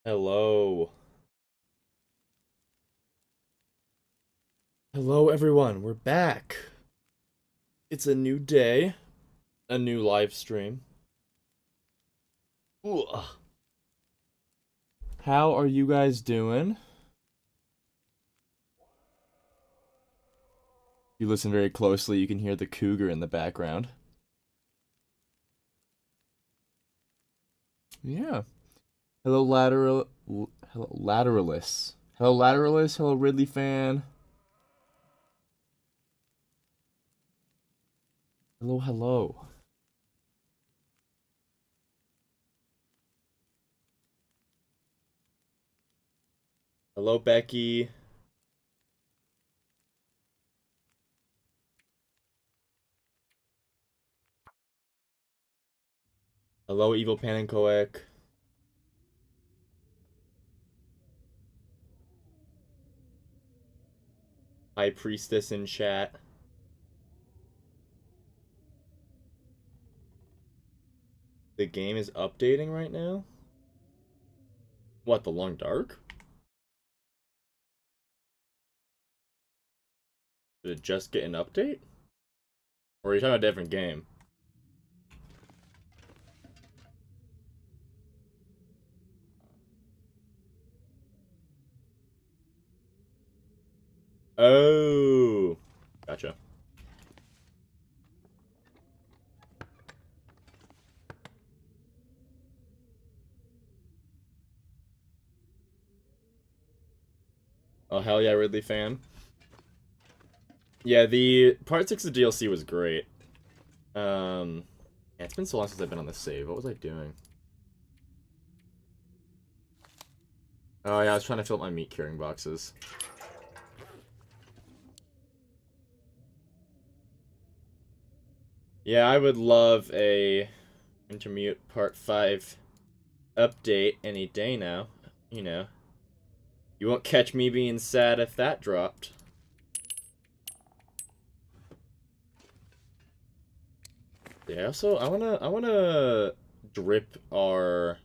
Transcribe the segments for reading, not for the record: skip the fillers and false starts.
Hello. Hello, everyone. We're back. It's a new day, a new live stream. Ugh. How are you guys doing? You listen very closely, you can hear the cougar in the background. Yeah. Hello, hello, Lateralists. Hello, Lateralists. Hello, Ridley fan. Hello, hello. Hello, Becky. Hello, Evil Panenkoek. High Priestess in chat. The game is updating right now? What, the Long Dark? Did it just get an update? Or are you talking about a different game? Oh, gotcha. Oh, hell yeah, Ridley fan. Yeah, the part 6 of DLC was great. Yeah, it's been so long since I've been on the save. What was I doing? Oh yeah, I was trying to fill up my meat curing boxes. Yeah, I would love a Wintermute Part 5 update any day now. You know. You won't catch me being sad if that dropped. Yeah, also I wanna drip our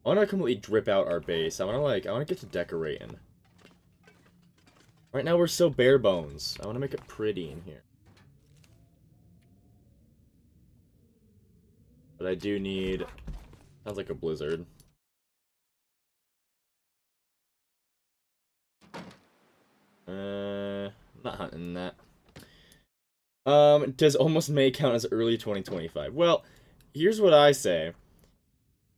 I wanna completely drip out our base. I wanna get to decorating. Right now we're so bare bones. I wanna make it pretty in here. But I do need sounds like a blizzard. Not hunting that. Does almost May count as early 2025? Well, here's what I say.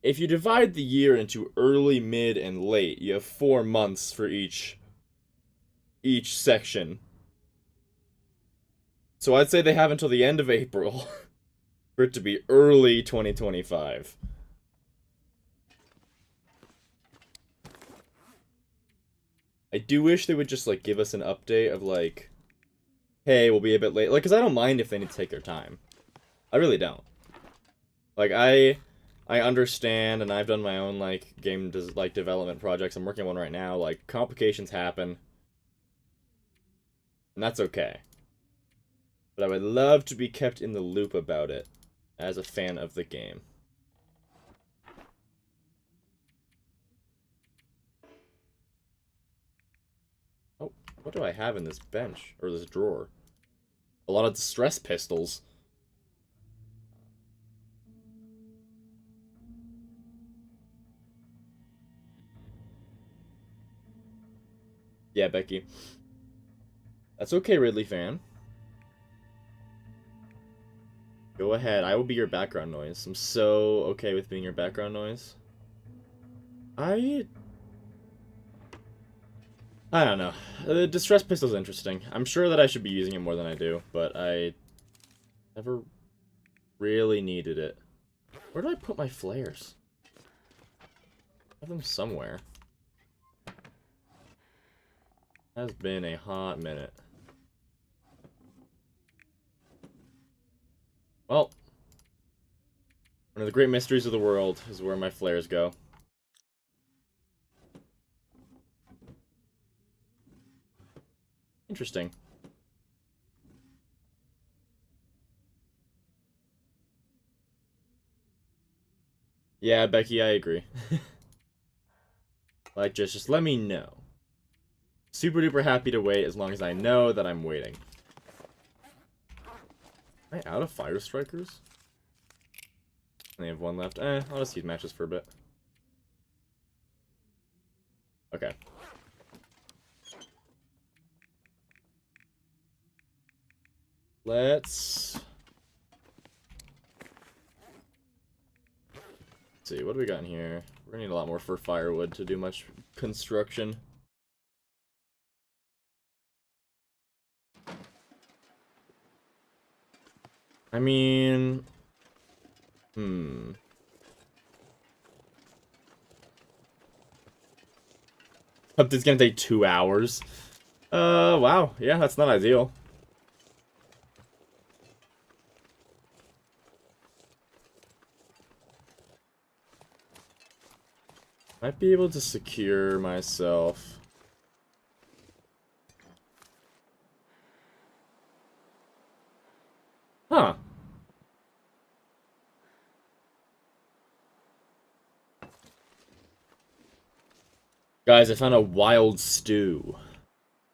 If you divide the year into early, mid, and late, you have 4 months for each section. So I'd say they have until the end of April for it to be early 2025. I do wish they would just like give us an update of like, hey, we'll be a bit late. Like, cause I don't mind if they need to take their time. I really don't. Like I understand, and I've done my own like development projects. I'm working on one right now. Like complications happen, and that's okay. But I would love to be kept in the loop about it as a fan of the game. Oh, what do I have in this bench or this drawer? A lot of distress pistols. Yeah, Becky. That's okay, Ridley fan. Go ahead. I will be your background noise. I'm so okay with being your background noise. I I don't know. The distress pistol's interesting. I'm sure that I should be using it more than I do, but I never really needed it. Where do I put my flares? I have them somewhere. Has been a hot minute. Well, one of the great mysteries of the world is where my flares go. Interesting. Yeah, Becky, I agree. Like, just let me know. Super duper happy to wait as long as I know that I'm waiting. Am I out of fire strikers? I have one left. I'll just use matches for a bit. Okay. Let's see, what do we got in here? We're gonna need a lot more for firewood to do much construction. I mean... But it's gonna take 2 hours. Wow. Yeah, that's not ideal. Might be able to secure myself. Huh. Guys, I found a wild stew.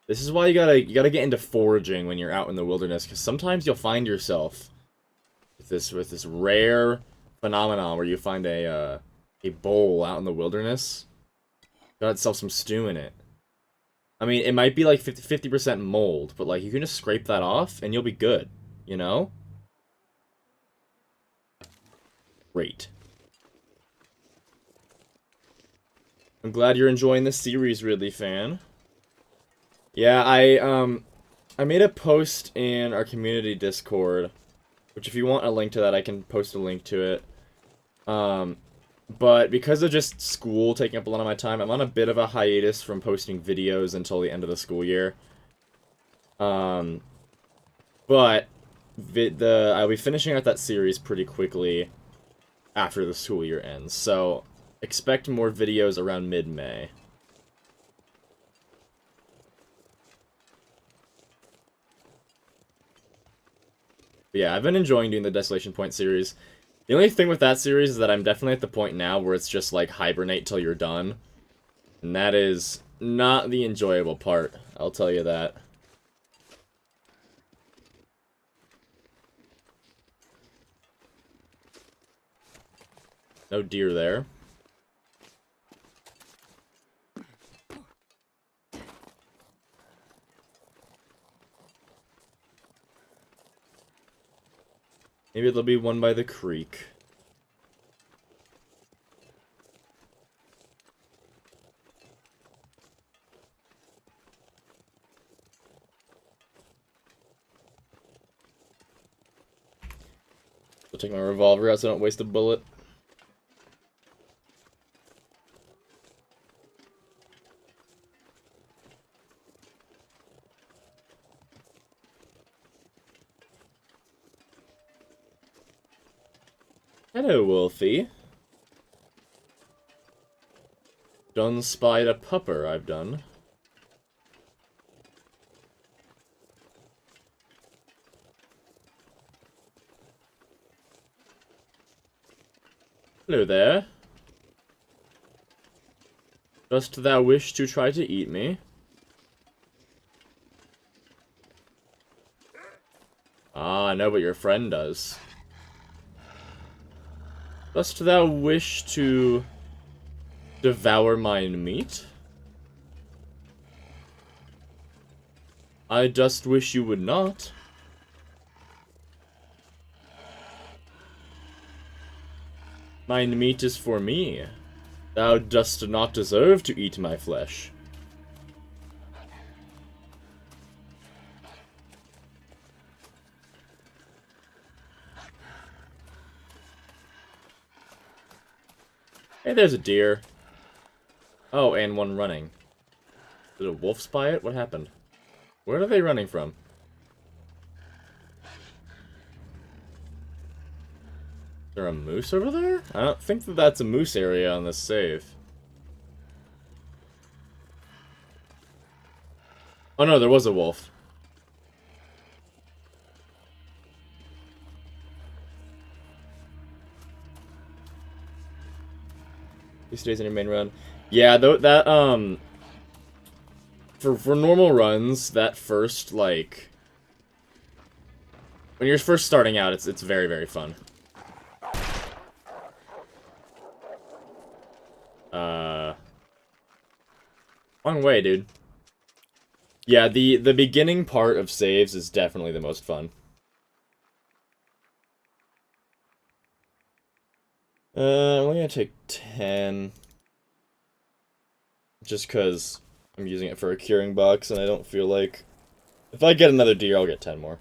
This is why you gotta get into foraging when you're out in the wilderness, because sometimes you'll find yourself with this rare phenomenon where you find a bowl out in the wilderness. Got itself some stew in it. I mean, it might be like 50% mold, but like you can just scrape that off and you'll be good, you know? Great. I'm glad you're enjoying this series, Ridley fan. Yeah, I made a post in our community Discord, which if you want a link to that, I can post a link to it. But because of just school taking up a lot of my time, I'm on a bit of a hiatus from posting videos until the end of the school year. But I'll be finishing out that series pretty quickly after the school year ends, so expect more videos around mid-May. Yeah, I've been enjoying doing the Desolation Point series. The only thing with that series is that I'm definitely at the point now where it's just like hibernate till you're done. And that is not the enjoyable part, I'll tell you that. No deer there. Maybe there'll be one by the creek. I'll take my revolver out so I don't waste a bullet. Hello, Wolfie. Done spied a pupper, I've done. Hello there. Dost thou wish to try to eat me? Ah, I know what your friend does. Dost thou wish to devour mine meat? I just wish you would not. Mine meat is for me. Thou dost not deserve to eat my flesh. Hey, there's a deer. Oh, and one running. Did a wolf spy it? What happened? Where are they running from? Is there a moose over there? I don't think that that's a moose area on this save. Oh no, there was a wolf. He stays in your main run. Yeah, though that for normal runs, that first like when you're first starting out, it's very very fun. Long way, dude. Yeah, the beginning part of saves is definitely the most fun. I'm only gonna take 10. Just because I'm using it for a curing box, and I don't feel like... If I get another deer, I'll get 10 more.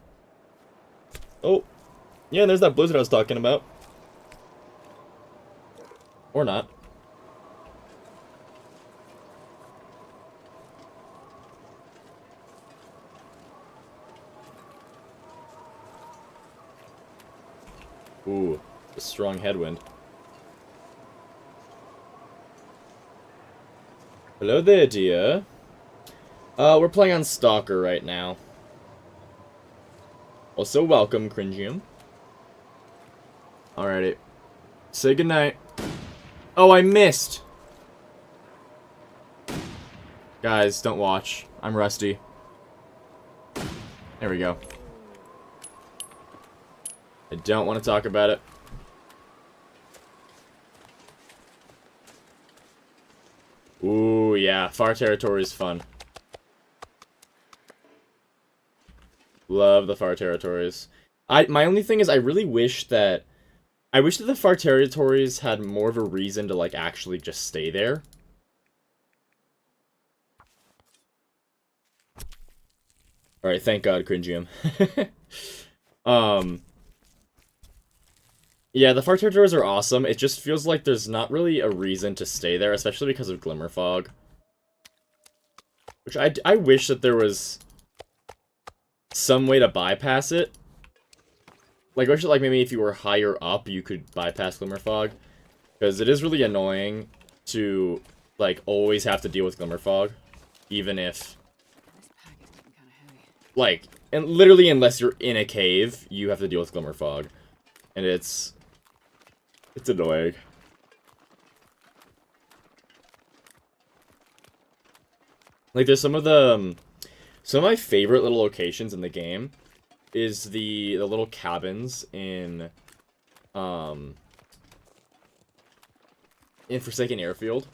Oh. Yeah, there's that blizzard I was talking about. Or not. Ooh, a strong headwind. Hello there, dear. We're playing on Stalker right now. Also, welcome, Cringium. Alrighty. Say goodnight. Oh, I missed! Guys, don't watch. I'm rusty. There we go. I don't want to talk about it. Ooh, yeah. Far territory is fun. Love the far territories. My only thing is I really wish that... I wish that the far territories had more of a reason to, like, actually just stay there. Alright, thank God, Cringium. Yeah, the far territories are awesome. It just feels like there's not really a reason to stay there, especially because of Glimmer Fog. Which I wish that there was some way to bypass it. Like, I wish that, like, maybe if you were higher up, you could bypass Glimmer Fog. Because it is really annoying to, like, always have to deal with Glimmer Fog. Even if... Like, and literally unless you're in a cave, you have to deal with Glimmer Fog. And it's annoying. Like, there's some of my favorite little locations in the game is the little cabins in Forsaken Airfield.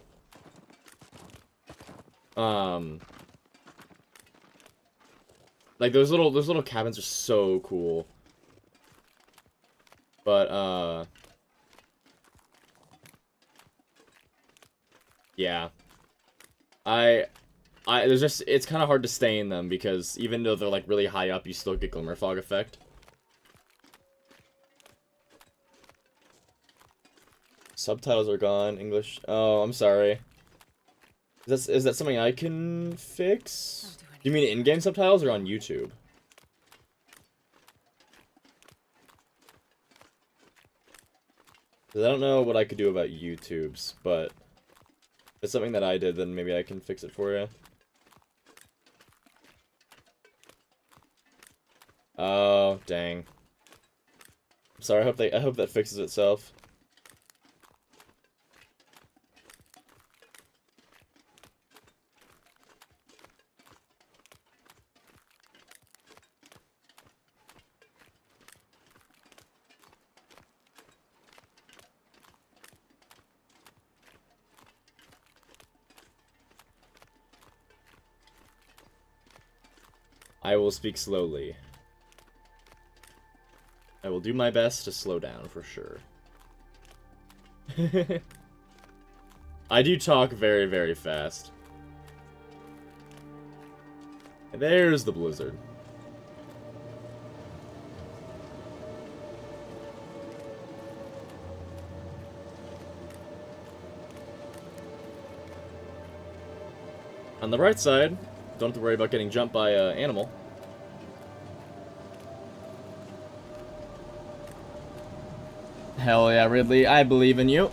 Like those little cabins are so cool. But yeah. There's just, it's kind of hard to stay in them because even though they're like really high up, you still get Glimmer Fog effect. Subtitles are gone, English. Oh, I'm sorry. Is that something I can fix? Do you mean in-game subtitles or on YouTube? Because I don't know what I could do about YouTube's, but if it's something that I did, then maybe I can fix it for you. Oh, dang. I'm sorry, I hope that fixes itself. I will speak slowly. I will do my best to slow down, for sure. I do talk very, very fast. And there's the blizzard. On the right side, don't have to worry about getting jumped by an animal. Hell yeah, Ridley, I believe in you.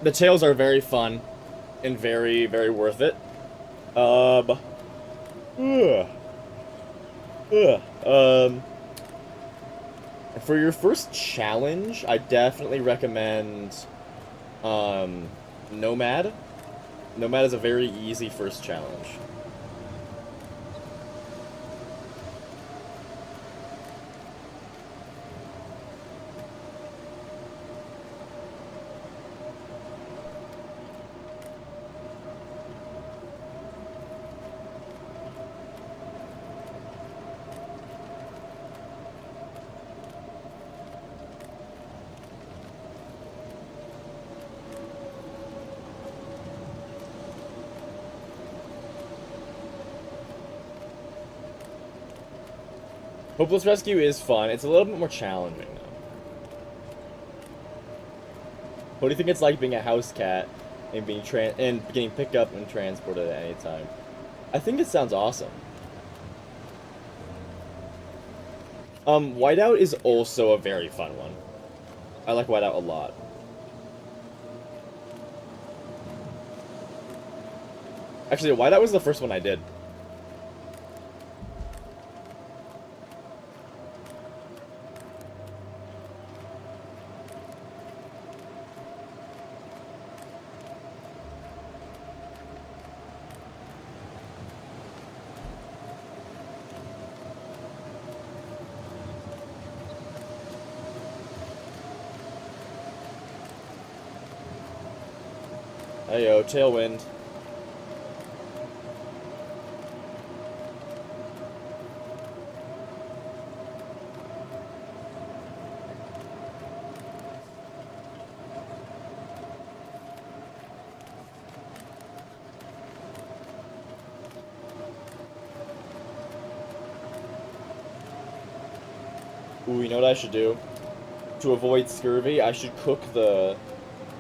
The tails are very fun and very, very worth it. For your first challenge, I definitely recommend Nomad. Nomad is a very easy first challenge. Hopeless Rescue is fun. It's a little bit more challenging, though. What do you think it's like being a house cat and getting picked up and transported at any time? I think it sounds awesome. Whiteout is also a very fun one. I like Whiteout a lot. Actually, Whiteout was the first one I did. Heyo, Tailwind. Ooh, you know what I should do? To avoid scurvy, I should cook the,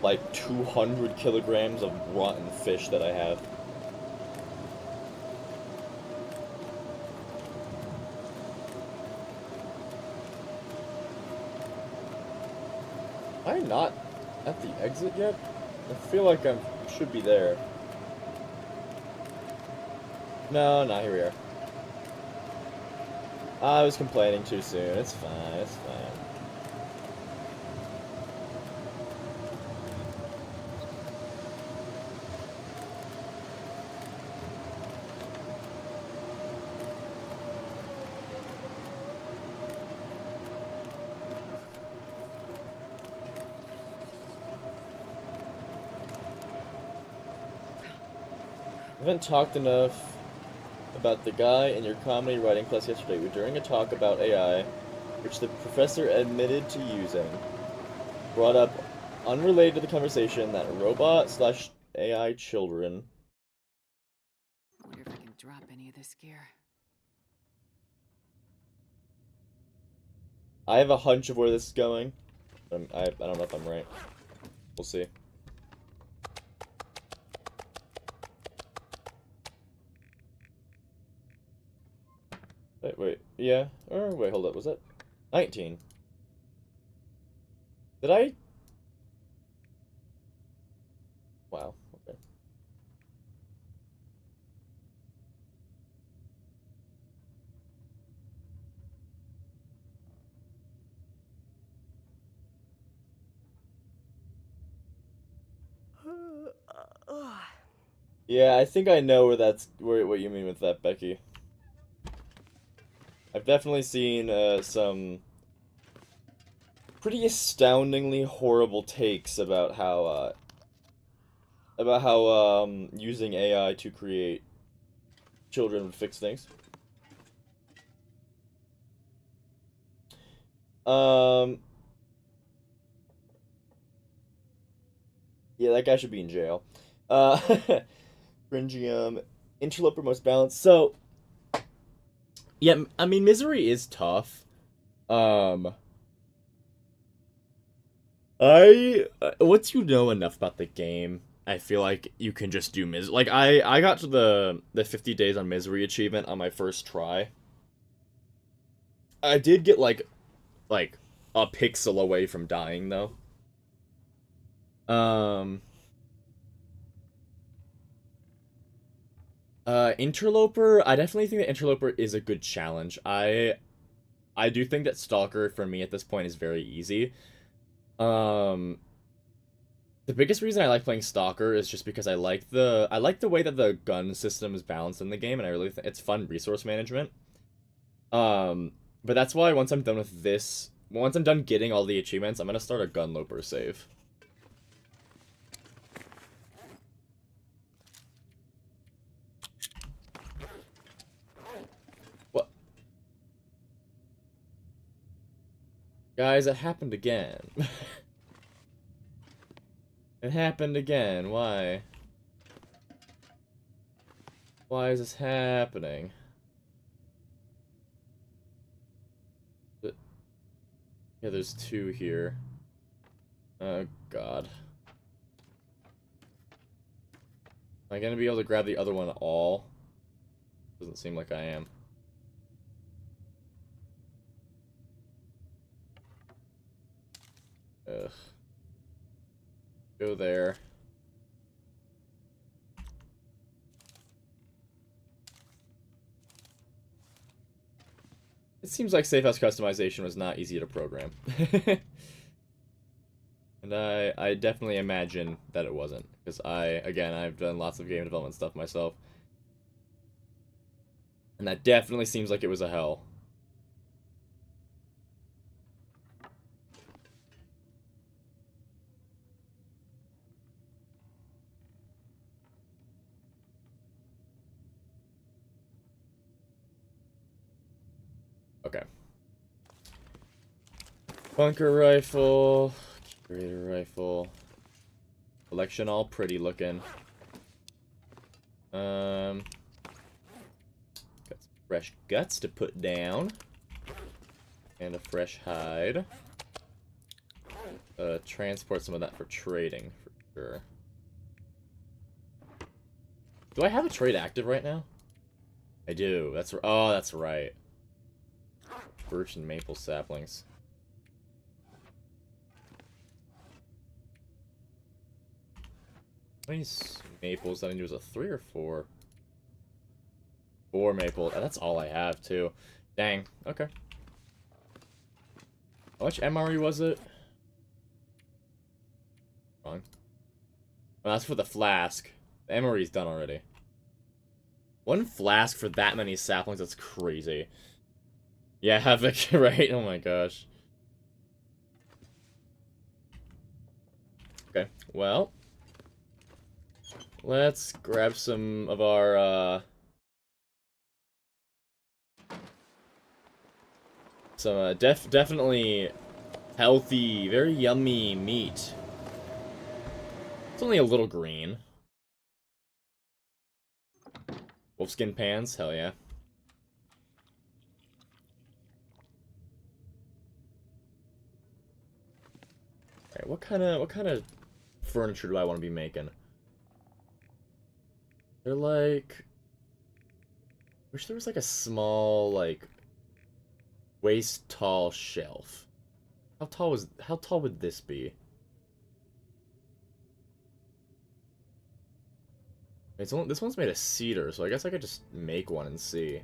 like, 200 kilograms of rotten fish that I have. Am I not at the exit yet? I feel like I should be there. No, here we are. I was complaining too soon. It's fine, it's fine. I haven't talked enough about the guy in your comedy writing class yesterday. We were during a talk about AI, which the professor admitted to using, brought up, unrelated to the conversation, that robot/AI children. I wonder if I can drop any of this gear. I have a hunch of where this is going. I don't know if I'm right. We'll see. Wait, yeah. Or wait, hold up. Was that 19? Did I? Wow. Okay. Yeah, I think I know what you mean with that, Becky. I've definitely seen some pretty astoundingly horrible takes about how using AI to create children would fix things. Yeah, that guy should be in jail. Cringium, Interloper most balanced. So, yeah, I mean, Misery is tough. Once you know enough about the game, I feel like you can just do Like, I got to the 50 days on Misery achievement on my first try. I did get, like, a pixel away from dying, though. Interloper, I definitely think that Interloper is a good challenge. I do think that Stalker, for me, at this point, is very easy. The The biggest reason I like playing Stalker is just because I like the way that the gun system is balanced in the game, and I really think it's fun resource management. Um, but that's why once I'm done with this, once I'm done getting all the achievements, I'm gonna start a Gunloper save. What? Guys, it happened again. It happened again. Why? Why is this happening? Yeah, there's two here. Oh, God. Am I gonna be able to grab the other one at all? Doesn't seem like I am. Ugh. Go there. It seems like safe house customization was not easy to program. And I definitely imagine that it wasn't. Because I've done lots of game development stuff myself. And that definitely seems like it was a hell. Okay. Bunker rifle. Curator rifle. Collection all pretty looking. Got some fresh guts to put down. And a fresh hide. Transport some of that for trading, for sure. Do I have a trade active right now? I do. Oh, that's right. Birch and maple saplings. How many maples did I use? A 3 or 4? 4 maple. That's all I have, too. Dang. Okay. How much MRE was it? Wrong. Well, that's for the flask. The MRE's done already. 1 flask for that many saplings, that's crazy. Yeah, Havoc, right? Oh my gosh. Okay, well. Let's grab some of our, some, definitely healthy, very yummy meat. It's only a little green. Wolfskin pans? Hell yeah. Alright, what kind of furniture do I want to be making? They're like... Wish there was like a small, like, waist tall shelf. How tall would this be? This one's made of cedar, so I guess I could just make one and see.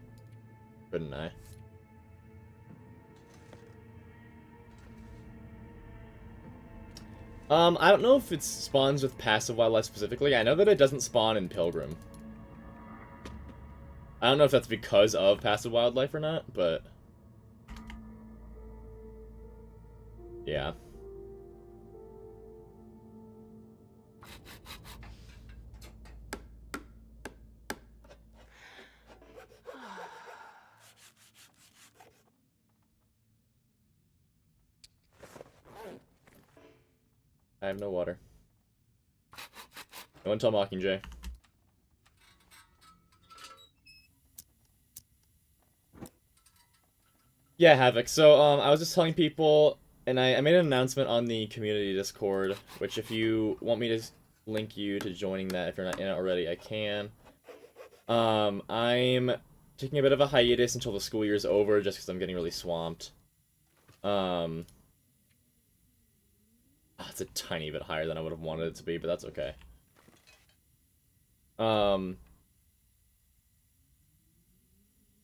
Couldn't I? I don't know if it spawns with passive wildlife specifically. I know that it doesn't spawn in Pilgrim. I don't know if that's because of passive wildlife or not, but... yeah. I have no water. No one tell Mockingjay. Yeah, Havoc. So, I was just telling people, and I made an announcement on the community Discord, which if you want me to link you to joining that, if you're not in it already, I can. I'm taking a bit of a hiatus until the school year's over, just because I'm getting really swamped. It's a tiny bit higher than I would have wanted it to be, but that's okay.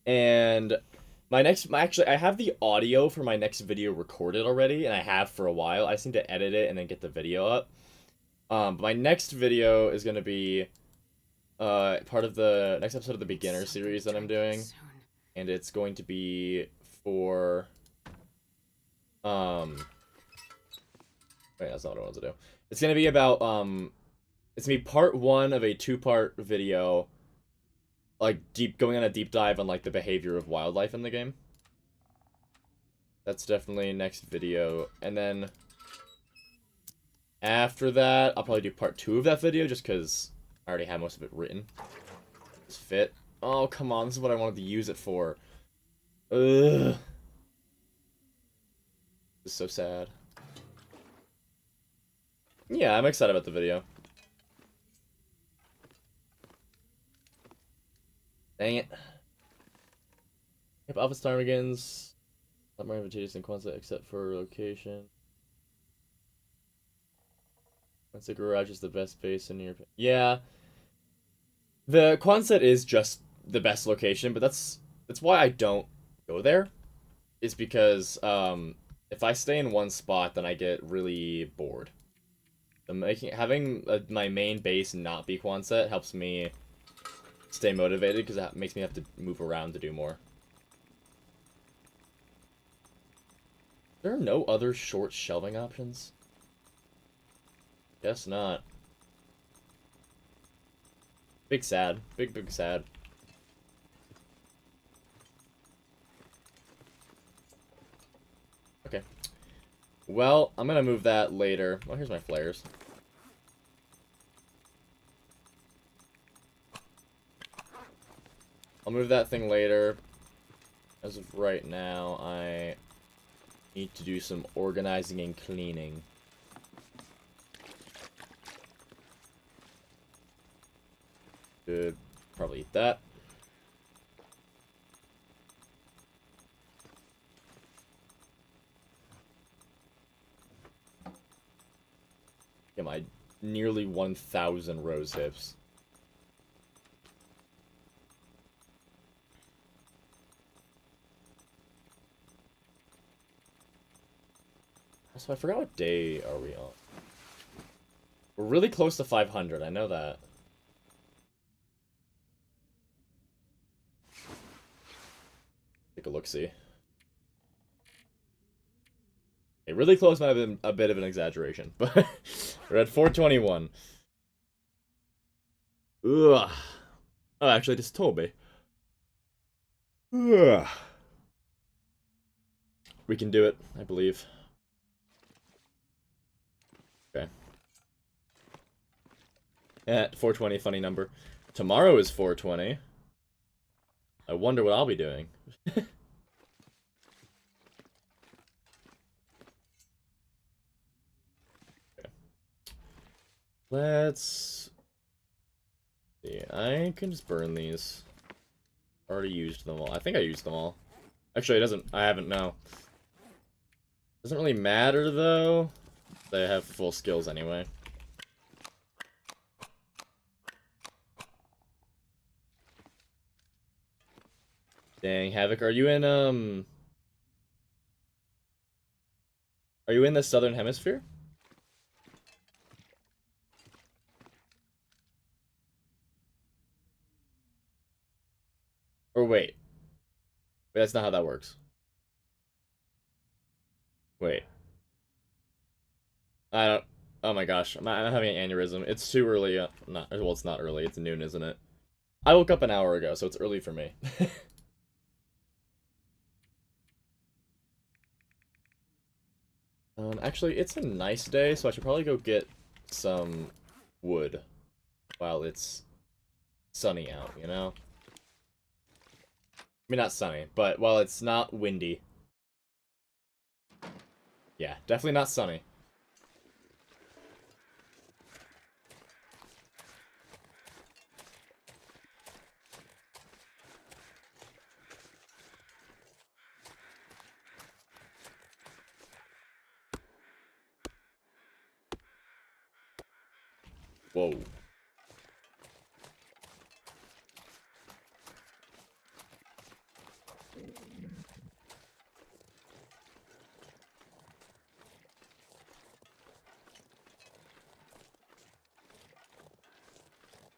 And actually, I have the audio for my next video recorded already, and I have for a while. I just need to edit it and then get the video up. But my next video is gonna be part of the next episode of the beginner series that I'm doing, and it's going to be for wait, that's not what I wanted to do. It's gonna be about it's gonna be part 1 of a 2-part video, like going on a deep dive on like the behavior of wildlife in the game. That's definitely next video, and then after that I'll probably do part 2 of that video just because I already have most of it written. It's fit. Oh come on, this is what I wanted to use it for. Ugh. This is so sad. Yeah, I'm excited about the video. Dang it. If Alpha Ptarmigans, not more advantageous than Quonset except for location. Quonset Garage is the best base in your... Yeah. The Quonset is just the best location, but that's why I don't go there. Is because, if I stay in one spot, then I get really bored. Having my main base not be Quonset helps me stay motivated, because that makes me have to move around to do more. There are no other short shelving options? Guess not. Big sad. Big sad. Okay. Well, I'm gonna move that later. Oh, here's my flares. I'll move that thing later. As of right now, I need to do some organizing and cleaning. Could probably eat that. Get my nearly 1,000 rose hips. Also, I forgot what day are we on. We're really close to 500, I know that. Take a look-see. Okay, really close might have been a bit of an exaggeration, but we're at 421. Ugh. Oh, actually, just told me. Ugh. We can do it, I believe. Okay. At 420, funny number. Tomorrow is 420. I wonder what I'll be doing. Okay. Let's see. I can just burn these. Already used them all. I think I used them all. Actually, it doesn't. I haven't, no. Doesn't really matter, though. They have full skills anyway. Dang, Havoc, are you in the Southern Hemisphere? Or wait. Wait, that's not how that works. Wait. I don't... Oh my gosh, I'm having an aneurysm. It's too early. Well, it's not early. It's noon, isn't it? I woke up an hour ago, so it's early for me. Actually, it's a nice day, so I should probably go get some wood while it's sunny out, you know? I mean, not sunny, but while it's not windy. Yeah, definitely not sunny. Whoa.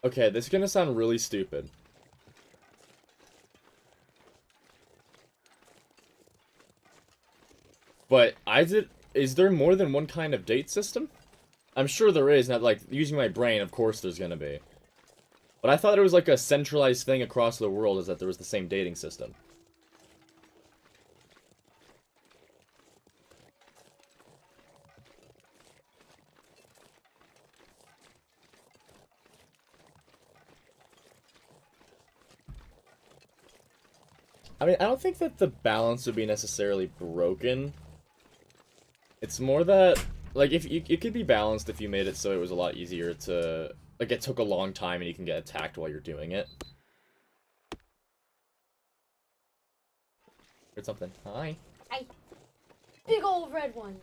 Okay, this is gonna sound really stupid. But is there more than one kind of date system? I'm sure there is, not like, using my brain, of course there's gonna be. But I thought it was like a centralized thing across the world, is that there was the same dating system. I mean, I don't think that the balance would be necessarily broken. It's more that, like, if it could be balanced if you made it so it was a lot easier to, like, it took a long time and you can get attacked while you're doing it. Heard something. Hi. Hi. Big old red one.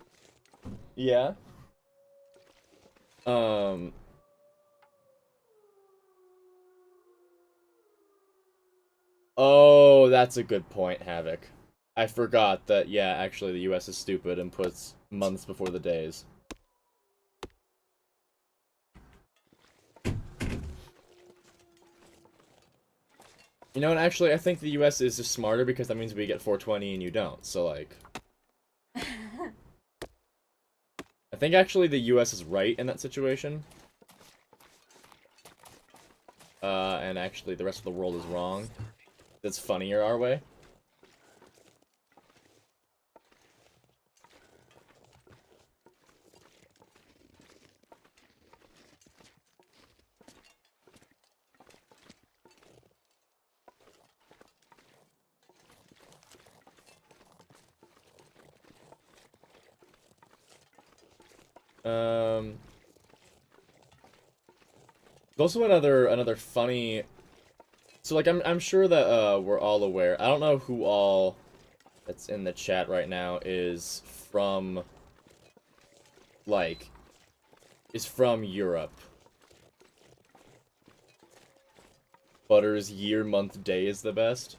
Yeah. Oh, that's a good point, Havoc. I forgot that, yeah, actually the US is stupid and puts months before the days. You know, and actually, I think the US is just smarter because that means we get 420 and you don't, so, like... I think actually the US is right in that situation. And actually the rest of the world is wrong. That's funnier our way. There's also another funny. So like I'm sure that we're all aware. I don't know who all that's in the chat right now is from Europe. Butter's year, month, day is the best.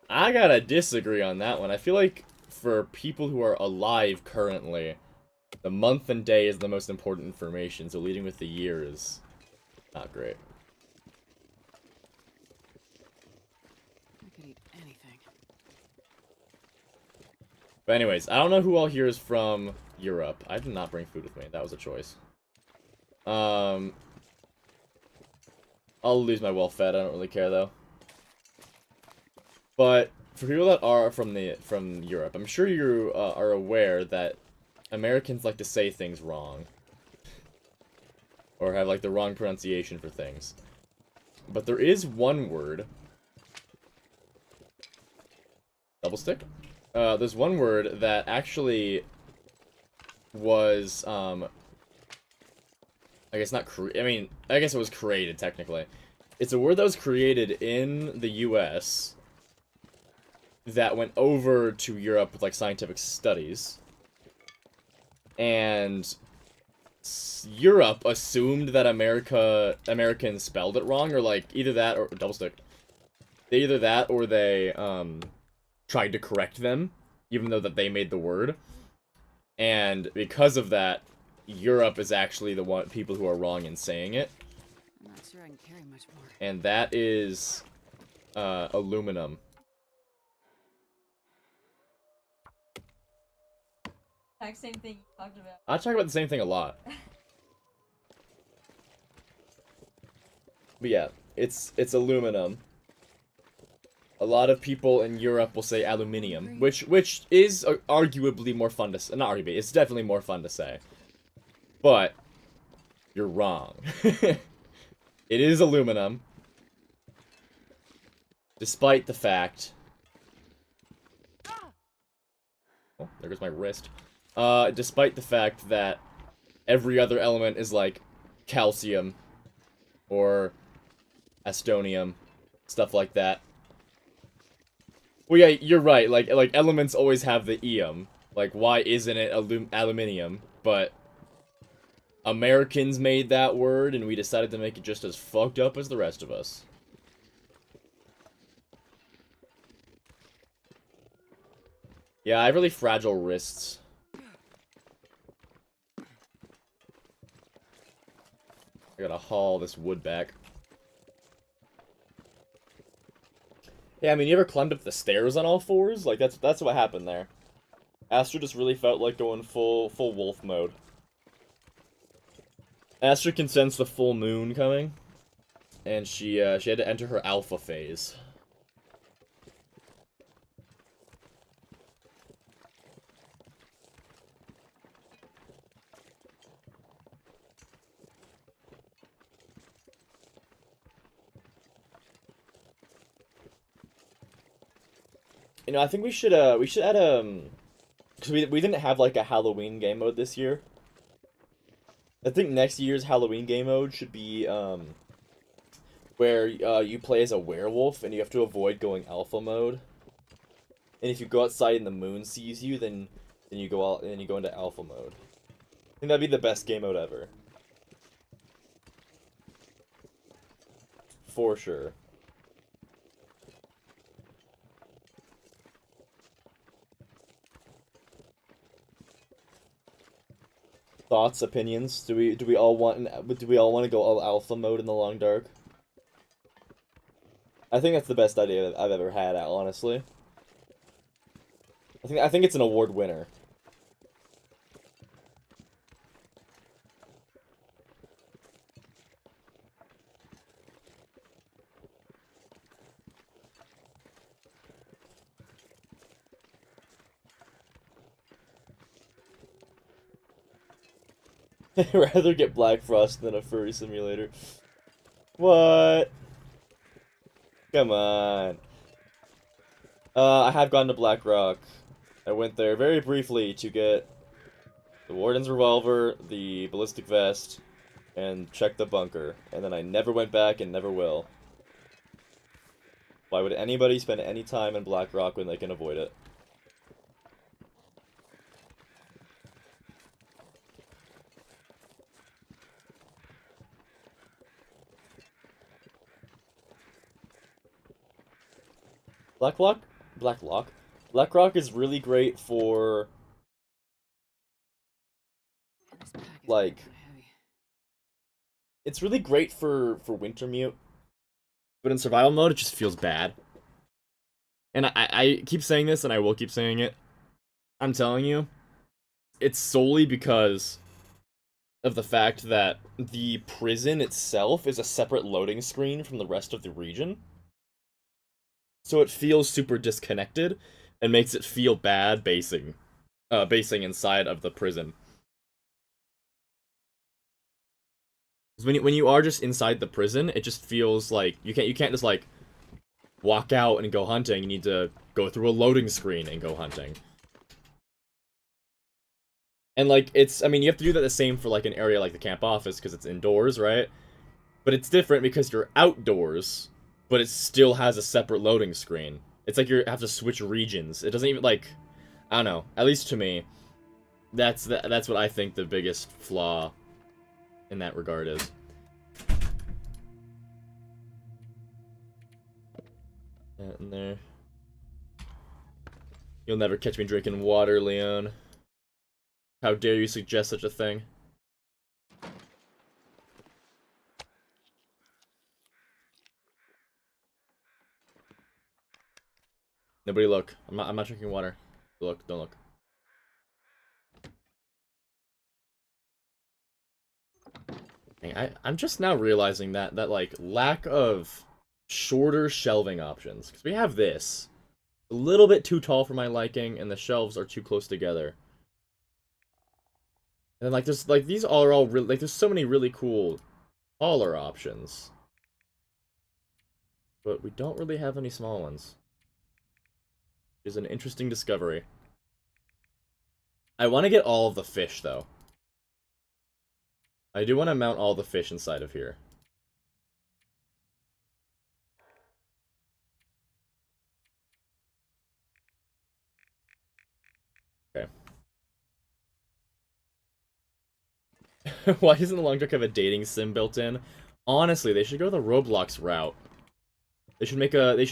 I gotta disagree on that one. I feel like for people who are alive currently, the month and day is the most important information, so leading with the year is not great. I could eat anything. But anyways, I don't know who all here is from Europe. I did not bring food with me. That was a choice. I'll lose my well-fed. I don't really care, though. But for people that are from Europe, I'm sure you are aware that Americans like to say things wrong. Or have, like, the wrong pronunciation for things. But there is one word. Double stick? There's one word that actually was, I guess not I guess it was created, technically. It's a word that was created in the US that went over to Europe with, like, scientific studies. And Europe assumed that Americans spelled it wrong, or, like, either that or double stick. Either that or they, tried to correct them, even though that they made the word. And because of that, Europe is actually the people who are wrong in saying it. I'm not sure I can carry much more. And that is aluminum. Exact same thing you talked about. I talk about the same thing a lot. But yeah, it's aluminum. A lot of people in Europe will say aluminium, which is arguably more fun to say. Not arguably, it's definitely more fun to say. But you're wrong. It is aluminum. Despite the fact... Oh, there goes my wrist. Despite the fact that every other element is like calcium or astonium, stuff like that. Well, yeah, you're right. Like elements always have the ium. Like, why isn't it aluminium? But Americans made that word, and we decided to make it just as fucked up as the rest of us. Yeah, I have really fragile wrists. I gotta haul this wood back. Yeah, I mean, you ever climbed up the stairs on all fours? Like, that's what happened there. Astra just really felt like going full wolf mode. Astra can sense the full moon coming, and she had to enter her alpha phase. You know, I think we should add because we didn't have like a Halloween game mode this year. I think next year's Halloween game mode should be where you play as a werewolf and you have to avoid going alpha mode. And if you go outside and the moon sees you, then you go out and you go into alpha mode. I think that'd be the best game mode ever. For sure. Thoughts, opinions? Do we all want to go all alpha mode in the long dark? I think that's the best idea I've ever had, honestly. I think it's an award winner. I'd rather get Black Frost than a furry simulator. What? Come on. I have gone to Black Rock. I went there very briefly to get the Warden's Revolver, the Ballistic Vest, and check the bunker. And then I never went back and never will. Why would anybody spend any time in Black Rock when they can avoid it? Black Rock is really great for And this pack is like kinda heavy. it's really great for Wintermute, but in survival mode it just feels bad. And I keep saying this and I will keep saying it. I'm telling you, it's solely because of the fact that the prison itself is a separate loading screen from the rest of the region. So it feels super disconnected and makes it feel bad basing inside of the prison. 'Cause when you are just inside the prison, it just feels like you can't just like walk out and go hunting. You need to go through a loading screen and go hunting. And like I mean, you have to do that the same for like an area like the camp office because it's indoors, right? But it's different because you're outdoors, but it still has a separate loading screen. It's like you have to switch regions. It doesn't even like, I don't know. At least to me, that's what I think the biggest flaw in that regard is. That in there. You'll never catch me drinking water, Leon. How dare you suggest such a thing? Nobody look. I'm not drinking water. Look, don't look. I'm just now realizing that like lack of shorter shelving options. Because we have this. A little bit too tall for my liking, and the shelves are too close together. And then like there's like these are all really like there's so many really cool taller options. But we don't really have any small ones. Is an interesting discovery. I want to get all of the fish though. I do want to mount all the fish inside of here. Okay. Why doesn't the long truck have a dating sim built in? Honestly, they should go the Roblox route. They should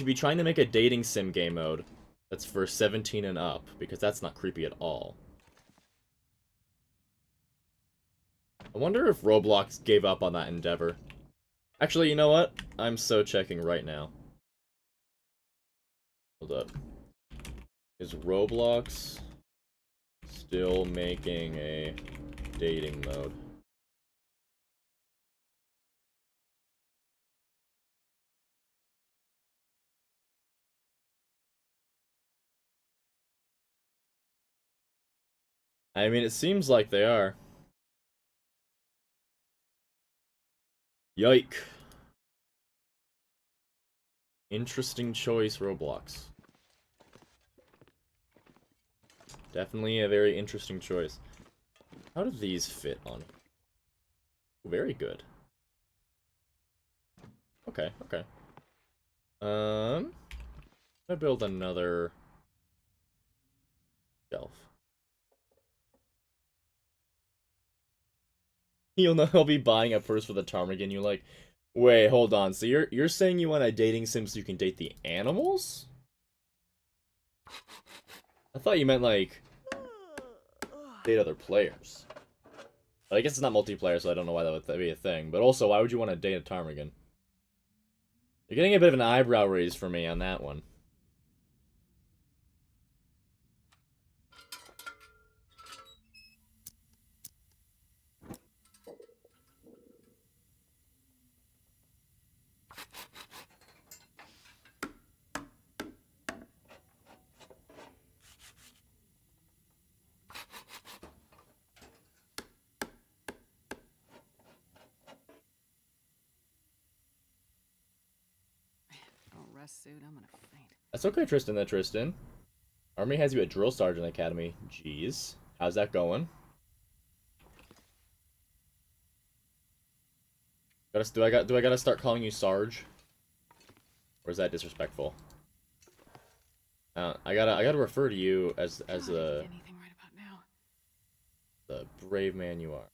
be trying to make a dating sim game mode That's for 17 and up, because that's not creepy at all. I wonder if Roblox gave up on that endeavor. Actually, you know what? I'm so checking right now. Hold up. Is Roblox still making a dating mode? I mean, it seems like they are. Yike. Interesting choice, Roblox. Definitely a very interesting choice. How do these fit on? Very good. Okay, okay. I'm gonna build another shelf. You'll know I'll be buying it first for the ptarmigan. You're like, wait, hold on. So you're saying you want a dating sim so you can date the animals? I thought you meant like date other players. But I guess it's not multiplayer, so I don't know why that would be a thing. But also, why would you want to date a ptarmigan? You're getting a bit of an eyebrow raise for me on that one. Don't rest suit, I'm gonna faint. That's okay, Tristan. Army has you at Drill Sergeant Academy. Jeez. How's that going? Do I gotta start calling you Sarge? Or is that disrespectful? I gotta refer to you as the Anything right about now. the brave man you are.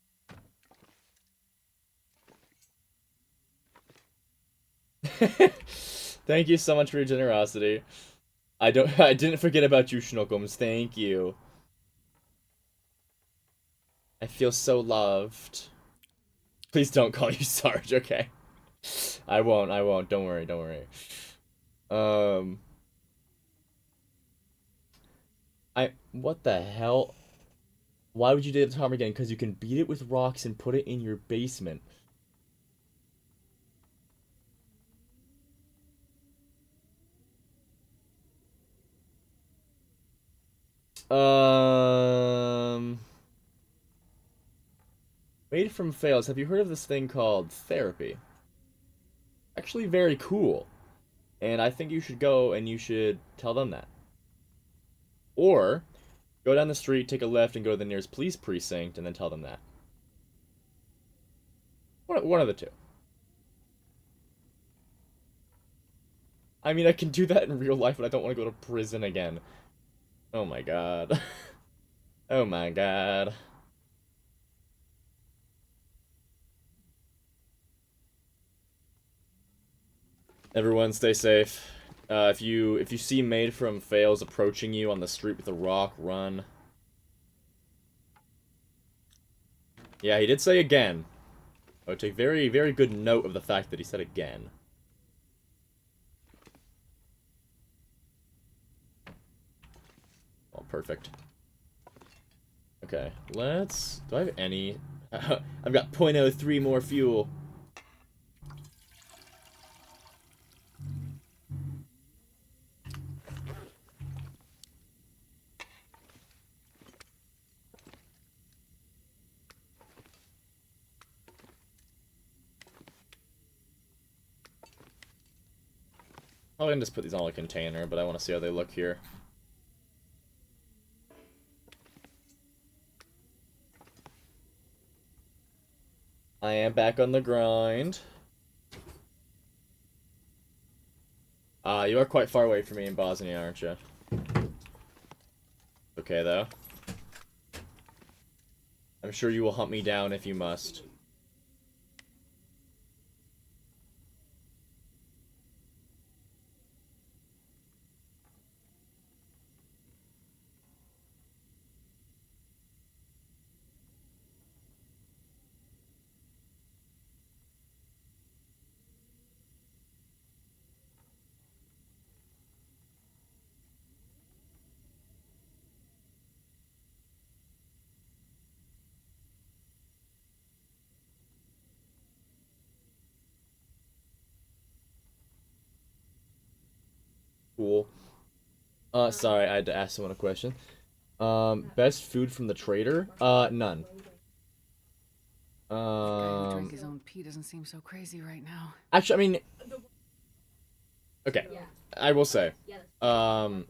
Thank you so much for your generosity. I didn't forget about you, Schnookums. Thank you. I feel so loved. Please don't call you Sarge, okay? I won't. Don't worry. Um what the hell? Why would you date a ptarmigan? Because you can beat it with rocks and put it in your basement. Made from fails. Have you heard of this thing called therapy? Actually very cool. And I think you should go and you should tell them that. Or go down the street, take a left, and go to the nearest police precinct, and then tell them that. One of the two. I mean, I can do that in real life, but I don't want to go to prison again. Oh my god. Oh my god. Everyone, stay safe. If you see Made from Fails approaching you on the street with a rock, run. Yeah, he did say again. I would take very, very good note of the fact that he said again. Oh, perfect. Okay, let's... Do I have any... I've got .03 more fuel. Probably gonna just put these all in a container, but I want to see how they look here. I am back on the grind. You are quite far away from me in Bosnia, aren't you? Okay, though. I'm sure you will hunt me down if you must. Cool. Sorry, I had to ask someone a question. Best food from the trader? None. Guy who drank his own pee doesn't seem so crazy right now. Actually, I mean, okay, I will say, what are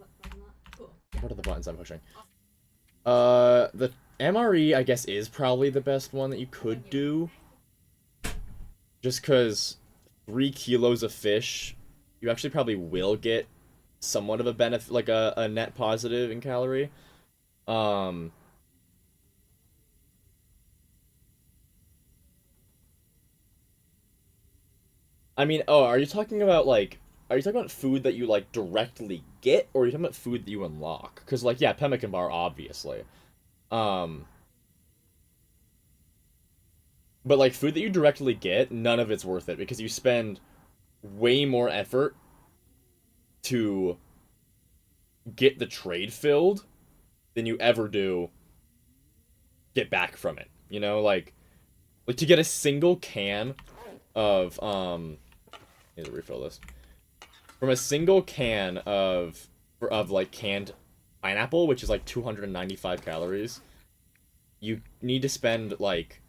the buttons I'm pushing? The MRE, I guess, is probably the best one that you could do. Just because 3 kilos of fish, you actually probably will get somewhat of a benefit, like a net positive in calorie. I mean, oh, are you talking about, like, are you talking about food that you, like, directly get, or are you talking about food that you unlock? Because, like, yeah, pemmican bar, obviously. Um, but, like, food that you directly get, none of it's worth it, because you spend way more effort to get the trade filled than you ever do get back from it. You know, like to get a single can of, need to refill this. From a single can of like canned pineapple, which is like 295 calories, you need to spend like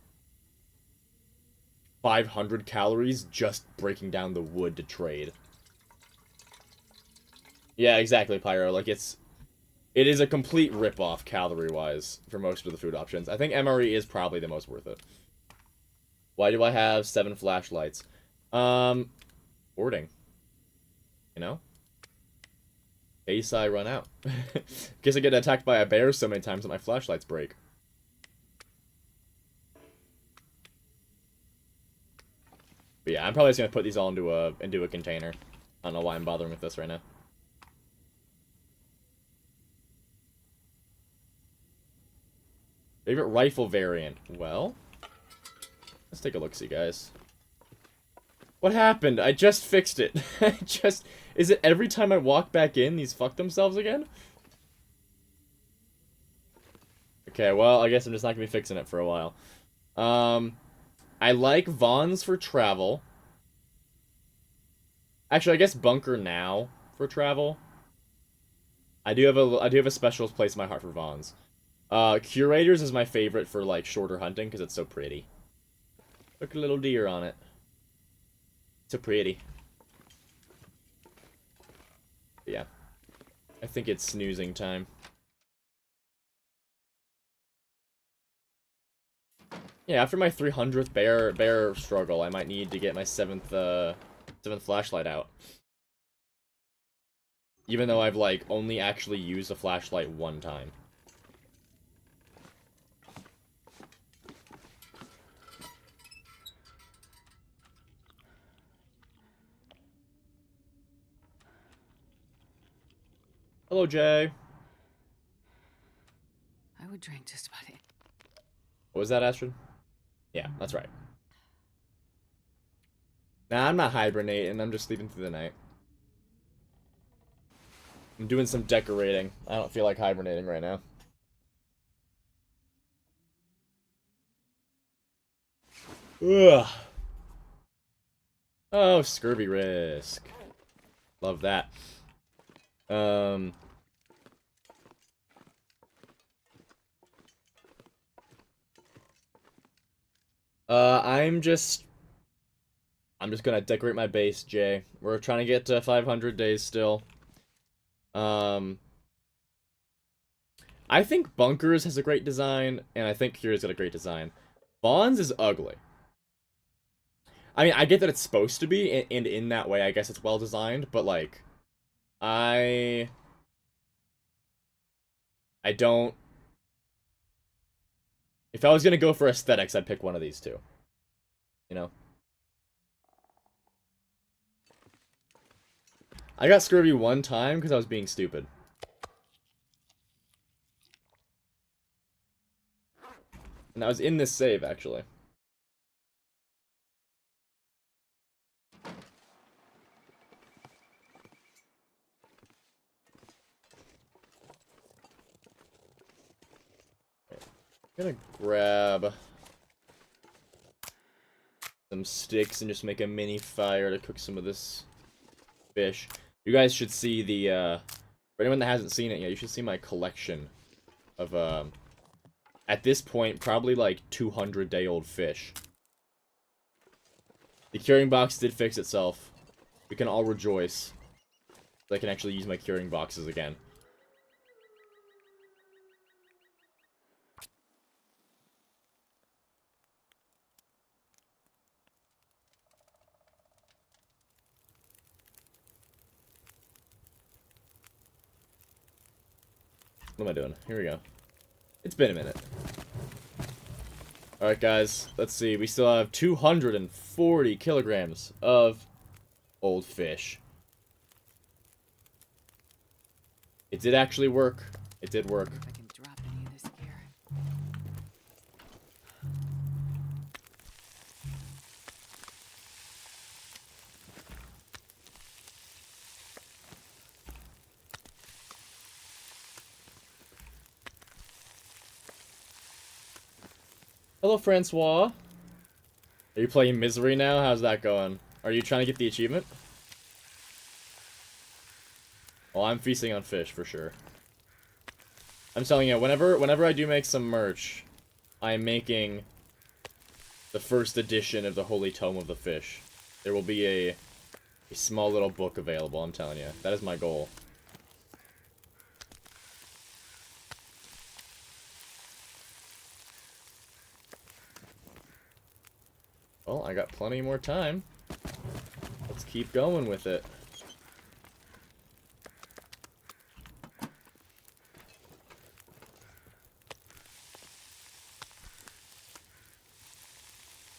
500 calories just breaking down the wood to trade. Yeah, exactly, Pyro. Like it is a complete rip-off calorie-wise for most of the food options. I think MRE is probably the most worth it. Why do I have 7 flashlights? Hoarding. You know? Case I run out. Guess I get attacked by a bear so many times that my flashlights break. But yeah, I'm probably just gonna put these all into a container. I don't know why I'm bothering with this right now. Favorite rifle variant? Well, let's take a look-see, guys. What happened? I just fixed it. Is it every time I walk back in, these fuck themselves again? Okay, well, I guess I'm just not gonna be fixing it for a while. I like Vons for travel. Actually, I guess Bunker now for travel. I do have a special place in my heart for Vons. Curators is my favorite for, like, shorter hunting, because it's so pretty. Look, a little deer on it. So pretty. But yeah. I think it's snoozing time. Yeah, after my 300th bear struggle, I might need to get my 7th flashlight out. Even though I've, like, only actually used a flashlight one time. Hello, Jay. I would drink just about it. What was that, Astrid? Yeah, that's right. Nah, I'm not hibernating. I'm just sleeping through the night. I'm doing some decorating. I don't feel like hibernating right now. Ugh. Oh, scurvy risk. Love that. I'm just gonna decorate my base, Jay. We're trying to get to 500 days still. I think Bunkers has a great design, and I think Cure's got a great design. Bonds is ugly. I mean, I get that it's supposed to be, and in that way, I guess it's well designed, but, like, I don't... If I was gonna go for aesthetics, I'd pick one of these two. You know? I got scurvy one time because I was being stupid. And that was in this save, actually. I'm gonna grab some sticks and just make a mini fire to cook some of this fish. You guys should see the, for anyone that hasn't seen it yet, you should see my collection of, at this point, probably like 200-day-old fish. The curing box did fix itself. We can all rejoice. I can actually use my curing boxes again. What am I doing? Here we go. It's been a minute. Alright, guys. Let's see. We still have 240 kilograms of old fish. It did actually work. It did work. If I can drop any of this gear. Hello, Francois. Are you playing Misery now? How's that going? Are you trying to get the achievement? Well, I'm feasting on fish, for sure. I'm telling you, whenever I do make some merch, I'm making the first edition of the Holy Tome of the Fish. There will be a small little book available, I'm telling you. That is my goal. Well, I got plenty more time. Let's keep going with it.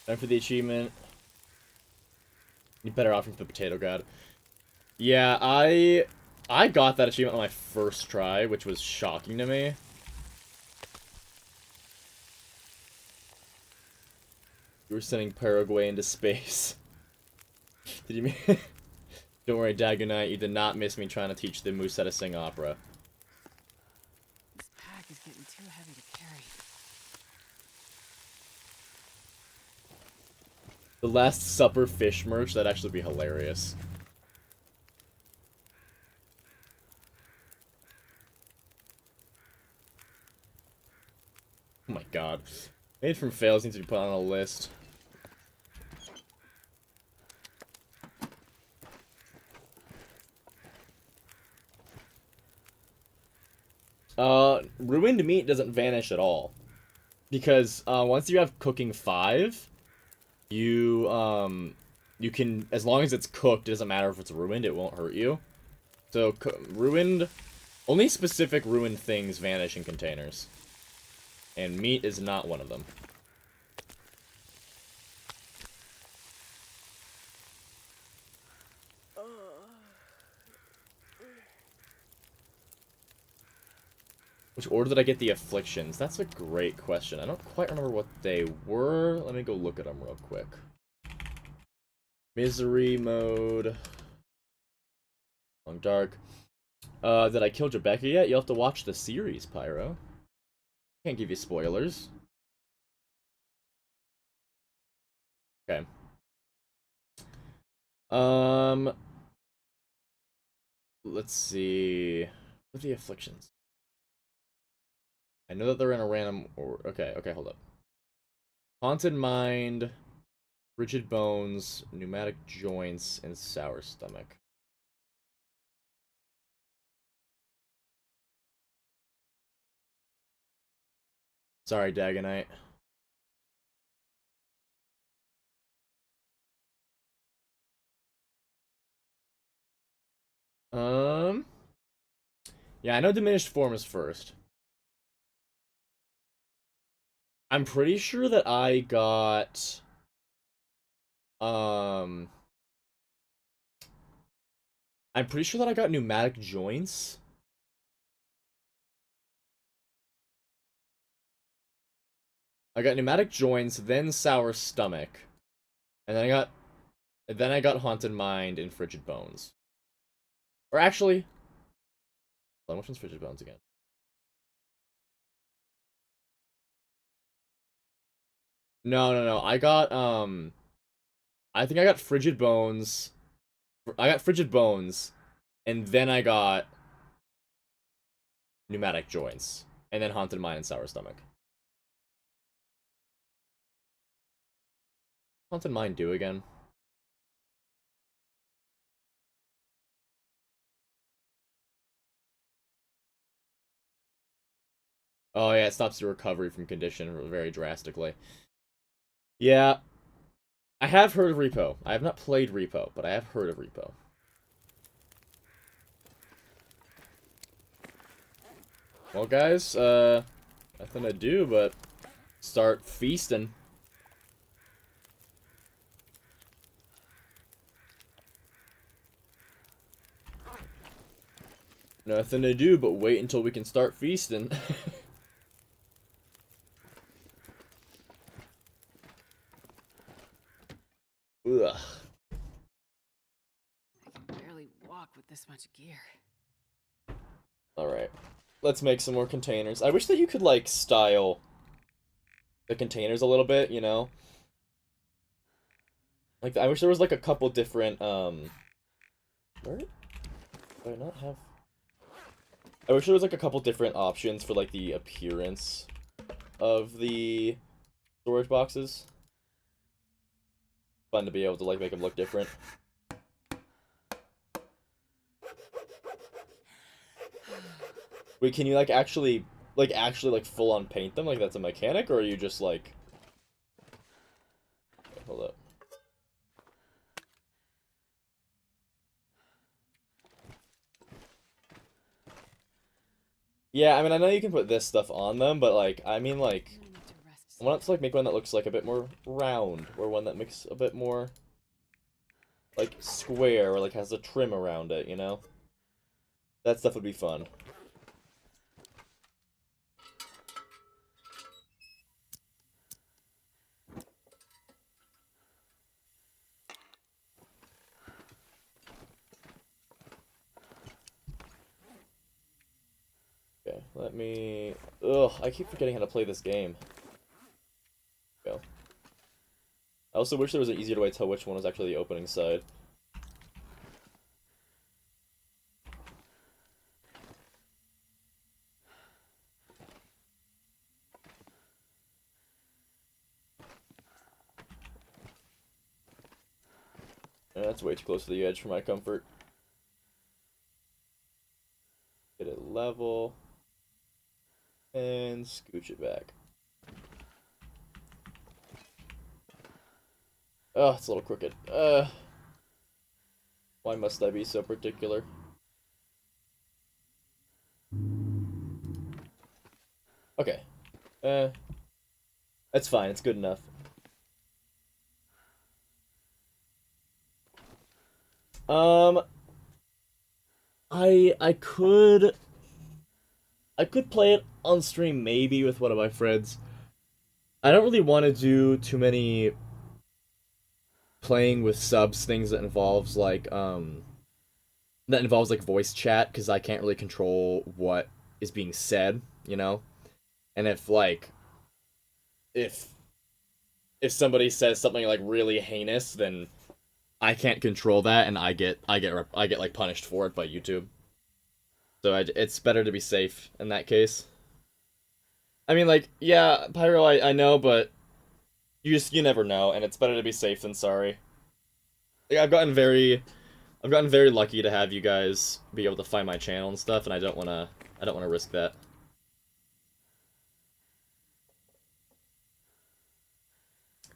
Time for the achievement. You better off for the potato god. Yeah, I got that achievement on my first try, which was shocking to me. You were sending Paraguay into space. Did you mean? Don't worry, Dagonite, you did not miss me trying to teach the Musetta to sing opera. This pack is getting too heavy to carry. The Last Supper fish merch, that'd actually be hilarious. Oh my god. Made from fails needs to be put on a list. Ruined meat doesn't vanish at all. Because, once you have cooking 5, you can, as long as it's cooked, it doesn't matter if it's ruined, it won't hurt you. So, ruined, only specific ruined things vanish in containers. And meat is not one of them. Which order did I get the afflictions? That's a great question. I don't quite remember what they were. Let me go look at them real quick. Misery mode. Long dark. Did I kill Rebecca yet? You'll have to watch the series, Pyro. Can't give you spoilers. Okay. Let's see. What are the afflictions? I know that they're in a random order. Okay, hold up. Haunted Mind, Rigid Bones, Pneumatic Joints, and Sour Stomach. Sorry, Dagonite. Yeah, I know Diminished Form is first. I'm pretty sure that I got... I'm pretty sure that I got Pneumatic Joints. I got Pneumatic Joints, then Sour Stomach. And then I got Haunted Mind and Frigid Bones. Or actually... Hold on, which one's Frigid Bones again? No. I got, I think I got Frigid Bones. I got Frigid Bones. And then I got pneumatic joints. And then Haunted Mine and Sour Stomach. Haunted Mine do again? Oh yeah, it stops your recovery from condition very drastically. Yeah. I have heard of Repo. I have not played Repo, but I have heard of Repo. Well, guys, nothing to do but start feasting. Nothing to do but wait until we can start feasting. Ugh. I can barely walk with this much gear. Alright. Let's make some more containers. I wish that you could, like, style the containers a little bit, you know? Like, I wish there was, like, a couple different, Where? Do I not have... I wish there was, like, a couple different options for, like, the appearance of the storage boxes. Fun to be able to, like, make them look different. Wait, can you, like, actually, full on paint them? Like, that's a mechanic? Or are you just, like... Okay, hold up. Yeah, I mean, I know you can put this stuff on them, but, like, I mean, like... I want to, like, make one that looks, like, a bit more round, or one that makes a bit more, like, square, or, like, has a trim around it, you know? That stuff would be fun. Okay, let me... Ugh, I keep forgetting how to play this game. Go. I also wish there was an easier way to tell which one was actually the opening side. That's way too close to the edge for my comfort. Get it level. And scooch it back. Oh, it's a little crooked. Why must I be so particular? Okay. That's fine. It's good enough. I could play it on stream maybe with one of my friends. I don't really want to do too many playing with subs things that involves like voice chat because I can't really control what is being said, you know? And if if somebody says something like really heinous, then I can't control that and I get like punished for it by YouTube. So it's better to be safe in that case. I mean, like, yeah, Pyro, I know, but you never know, and it's better to be safe than sorry. Like, I've gotten very lucky to have you guys be able to find my channel and stuff, and I don't wanna risk that.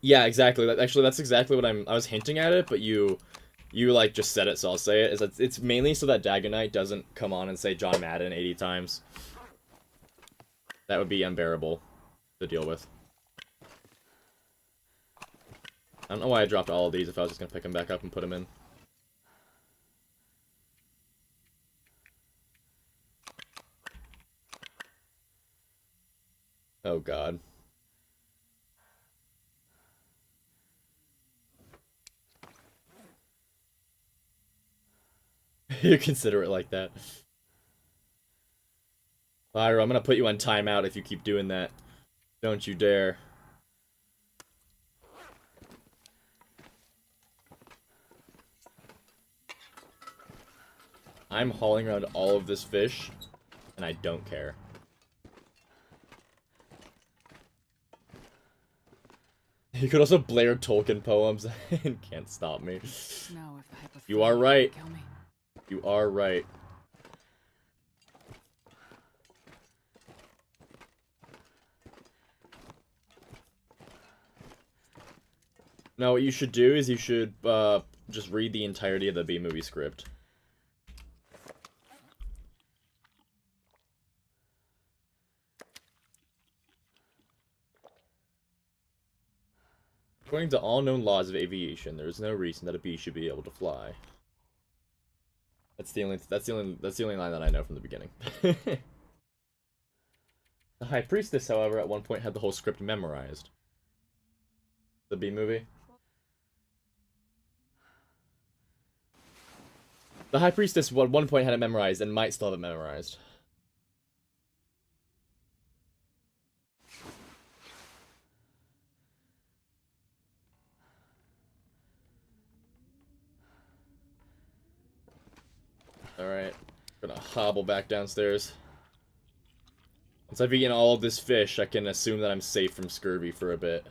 Yeah, exactly. Actually, that's exactly what I was hinting at it, but you like just said it, so I'll say it. Is that it's mainly so that Dagonite doesn't come on and say John Madden 80 times. That would be unbearable to deal with. I don't know why I dropped all of these if I was just gonna pick them back up and put them in. Oh god. You consider it like that. Pyro, I'm gonna put you on timeout if you keep doing that. Don't you dare. I'm hauling around all of this fish, and I don't care. You could also blare Tolkien poems and can't stop me. No, if the You are hypothermia right. can kill me. You are right. No, what you should do is you should just read the entirety of the B-movie script. According to all known laws of aviation, there is no reason that a bee should be able to fly. That's the only line that I know from the beginning. The High Priestess, however, at one point had the whole script memorized. The B movie. The High Priestess at one point had it memorized and might still have it memorized. Alright. Gonna hobble back downstairs. Once I've eaten all of this fish, I can assume that I'm safe from scurvy for a bit.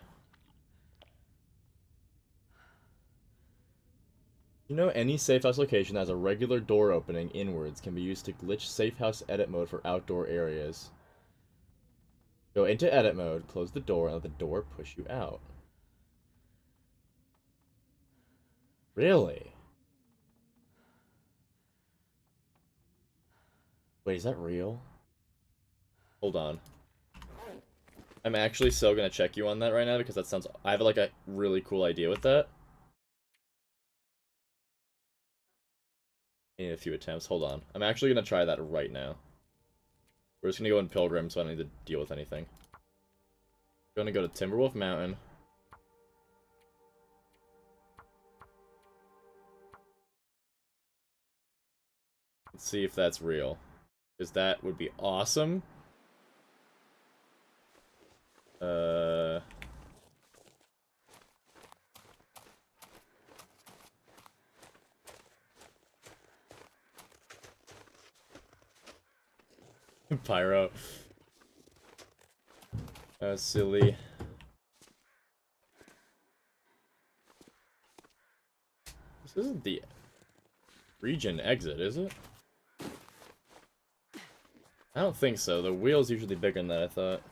You know, any safe house location that has a regular door opening inwards can be used to glitch safe house edit mode for outdoor areas. Go into edit mode, close the door, and let the door push you out. Really? Wait, is that real? Hold on. I'm actually so gonna check you on that right now because that sounds... I have like a really cool idea with that. I need a few attempts. Hold on. I'm actually gonna try that right now. We're just gonna go in Pilgrim so I don't need to deal with anything. Gonna go to Timberwolf Mountain. Let's see if that's real. Because that would be awesome. Pyro. Silly. This isn't the region exit, is it? I don't think so. The wheel's usually bigger than that, I thought.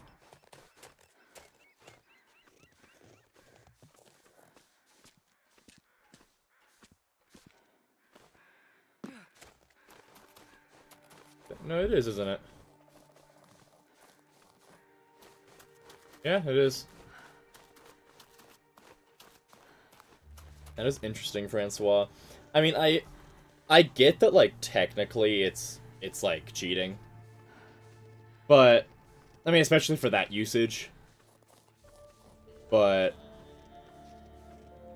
No, it is, isn't it? Yeah, it is. That is interesting, Francois. I mean, I get that, like, technically it's like cheating. But I mean, especially for that usage. But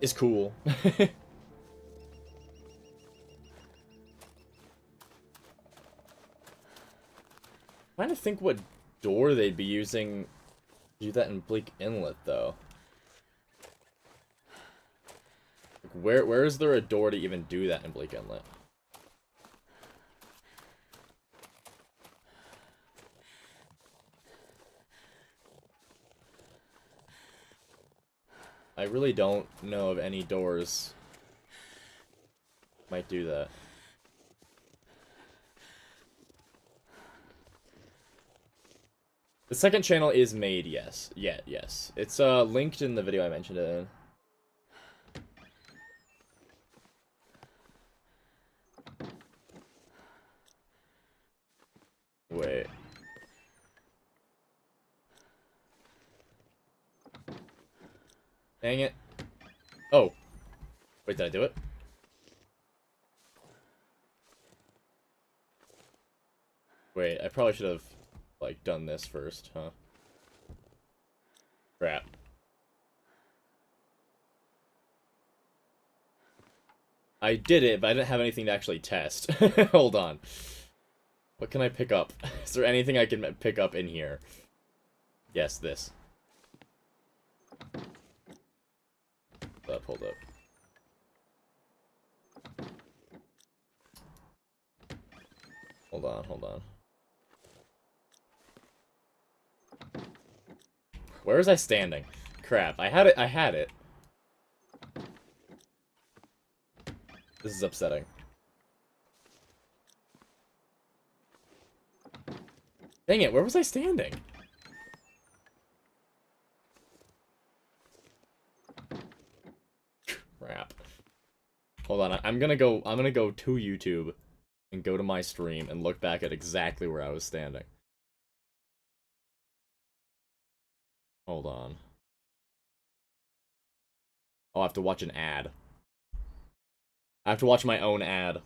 it's cool. Trying to think what door they'd be using to do that in Bleak Inlet, though. Like, where is there a door to even do that in Bleak Inlet? I really don't know of any doors might do that. The second channel is made, yes. Yeah, yes. It's linked in the video I mentioned it in. Wait. Dang it. Oh. Wait, did I do it? Wait, I probably should have, like, done this first, huh? Crap. I did it, but I didn't have anything to actually test. Hold on. What can I pick up? Is there anything I can pick up in here? Yes, this. Hold up. Hold on, hold on. Where was I standing? Crap, I had it. This is upsetting. Dang it, where was I standing? Crap. Hold on, I'm gonna go to YouTube and go to my stream and look back at exactly where I was standing. Hold on. I'll have to watch an ad. I have to watch my own ad.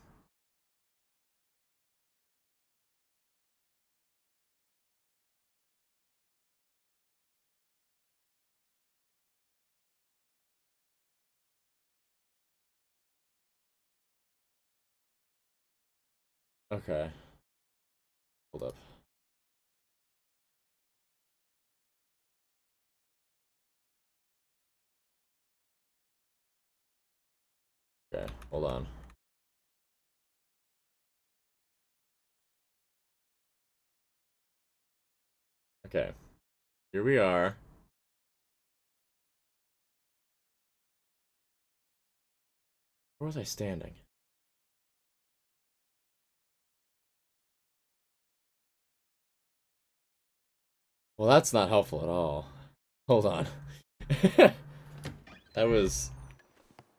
Okay. Hold up. Okay, hold on. Okay. Here we are. Where was I standing? Well, that's not helpful at all. Hold on. That was...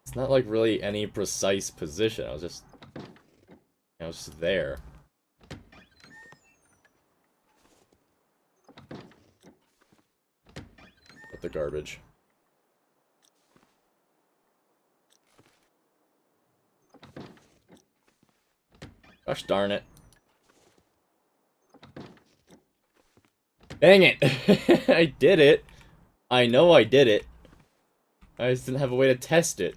It's not like really any precise position. I was just there. With the garbage. Gosh darn it. Dang it! I did it! I know I did it. I just didn't have a way to test it.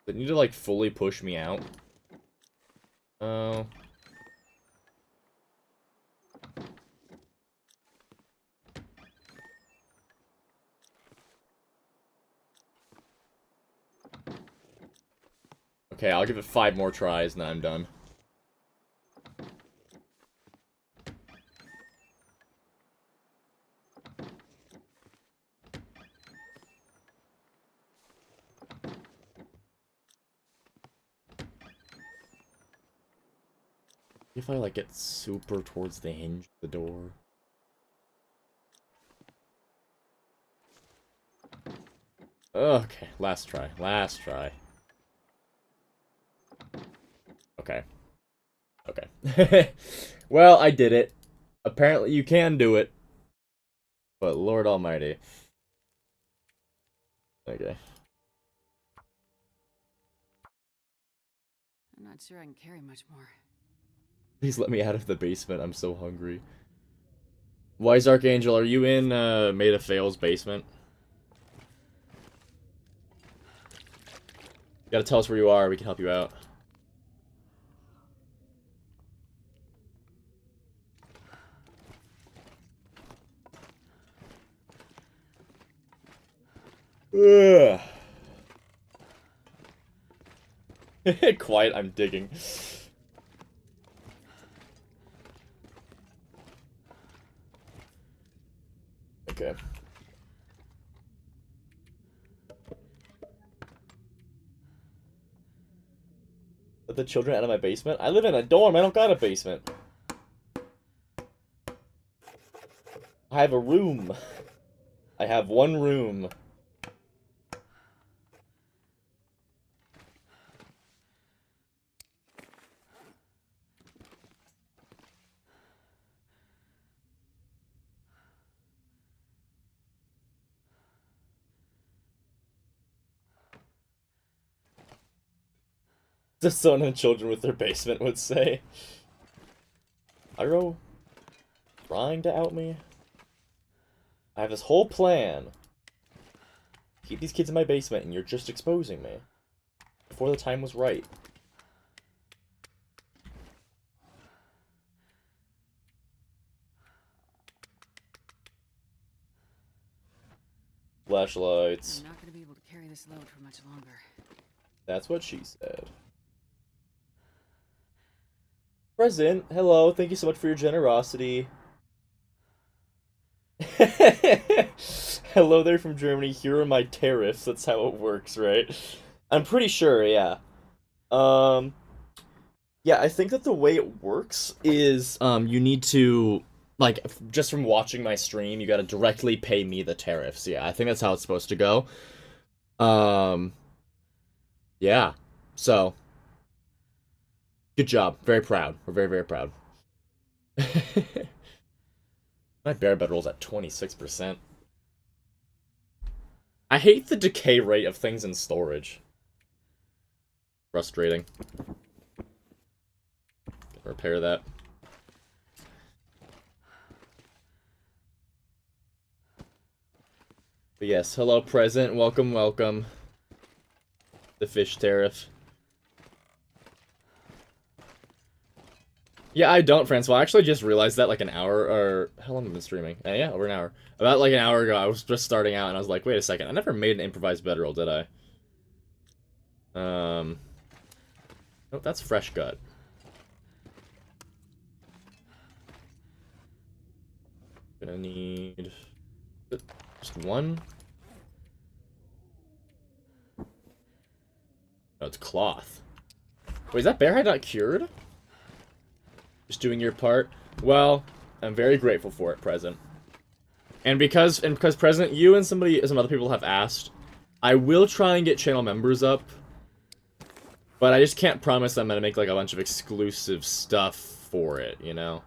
Did it need to, like, fully push me out? Oh. Okay, I'll give it 5 more tries and then I'm done. If I, like, get super towards the hinge of the door. Okay, last try. Last try. Okay. Okay. Well, I did it. Apparently you can do it. But Lord Almighty. Okay. I'm not sure I can carry much more. Please let me out of the basement. I'm so hungry. Wise Archangel, are you in Made of Fail's basement? You gotta tell us where you are. We can help you out. Ugh. Quiet, I'm digging. Okay. Let the children out of my basement? I live in a dorm, I don't got a basement. I have a room. I have one room. The son and children with their basement would say. Pyro? Trying to out me? I have this whole plan. Keep these kids in my basement and you're just exposing me. Before the time was right. flashlights. I'm not gonna be able to carry this load for much longer. That's what she said. Present, hello, thank you so much for your generosity. Hello there from Germany, here are my tariffs, that's how it works, right? I'm pretty sure, yeah. Yeah, I think that the way it works is, you need to, like, just from watching my stream, you gotta directly pay me the tariffs. Yeah, I think that's how it's supposed to go. Yeah. So, good job. Very proud. We're very, very proud. My bear bed rolls at 26%. I hate the decay rate of things in storage. Frustrating. Repair that. But yes, hello present, welcome, welcome. The fish tariff. Yeah, I don't, Francois. I actually just realized that like an hour, or how long have I been streaming? Yeah, over an hour. About like an hour ago, I was just starting out and I was like, wait a second, I never made an improvised bedroll, did I? Nope, that's fresh gut. Gonna need just one. No, it's cloth. Wait, is that bear hide not cured? Just doing your part. Well, I'm very grateful for it, present. And because present, you and some other people have asked, I will try and get channel members up. But I just can't promise I'm gonna make like a bunch of exclusive stuff for it, you know?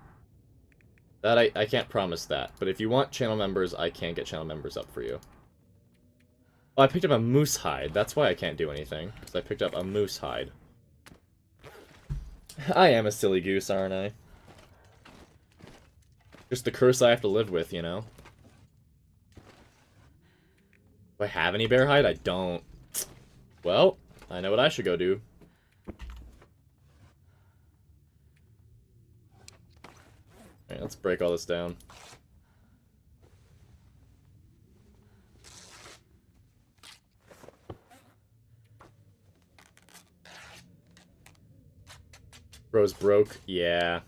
That I can't promise that. But if you want channel members, I can get channel members up for you. Oh, I picked up a moose hide. That's why I can't do anything. Because I picked up a moose hide. I am a silly goose, aren't I? Just the curse I have to live with, you know? Do I have any bear hide? I don't. Well, I know what I should go do. Alright, let's break all this down. Bro's broke? Yeah.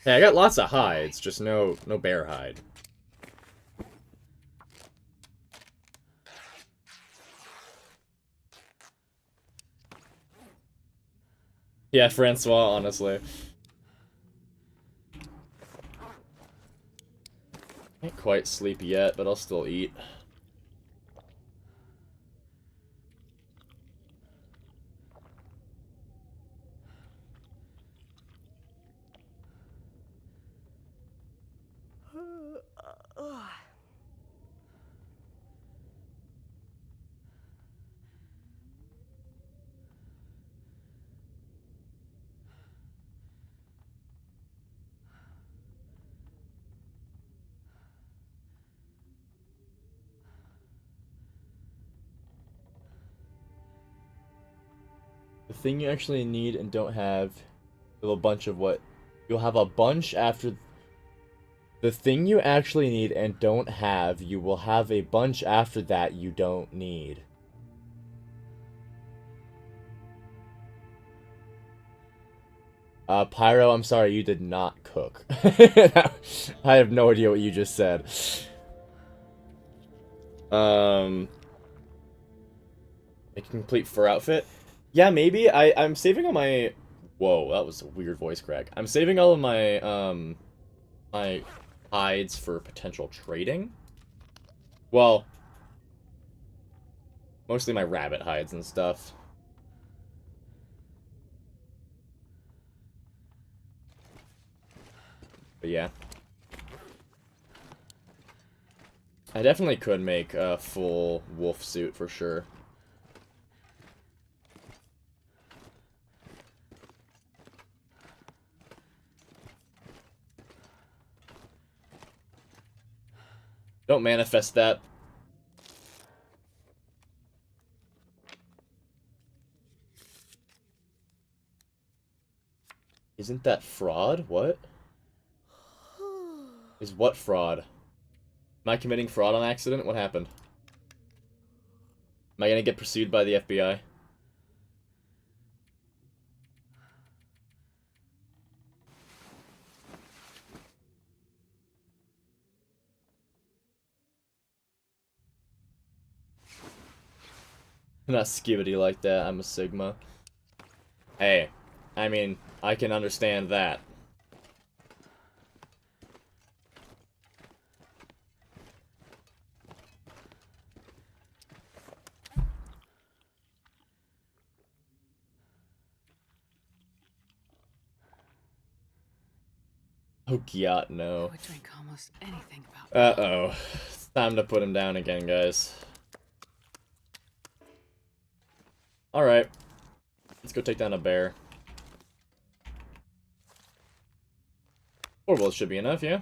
Hey, I got lots of hides, just no bear hide. Yeah, Francois, honestly. Can't quite sleep yet, but I'll still eat. The thing you actually need and don't have, you'll have a bunch of what? You'll have a bunch after... The thing you actually need and don't have, you will have a bunch after that you don't need. Pyro, I'm sorry, you did not cook. I have no idea what you just said. A complete fur outfit? Yeah, maybe. I'm saving all my... Whoa, that was a weird voice crack. I'm saving all of my, my hides for potential trading. Well, mostly my rabbit hides and stuff. But yeah. I definitely could make a full wolf suit for sure. Don't manifest that. Isn't that fraud? What? Is what fraud? Am I committing fraud on accident? What happened? Am I gonna get pursued by the FBI? I'm not skibidi like that, I'm a Sigma. Hey, I mean, I can understand that. Oh god, I no. would drink almost anything about Uh-oh. It's time to put him down again, guys. Alright. Let's go take down a bear. 4 bullets should be enough, yeah?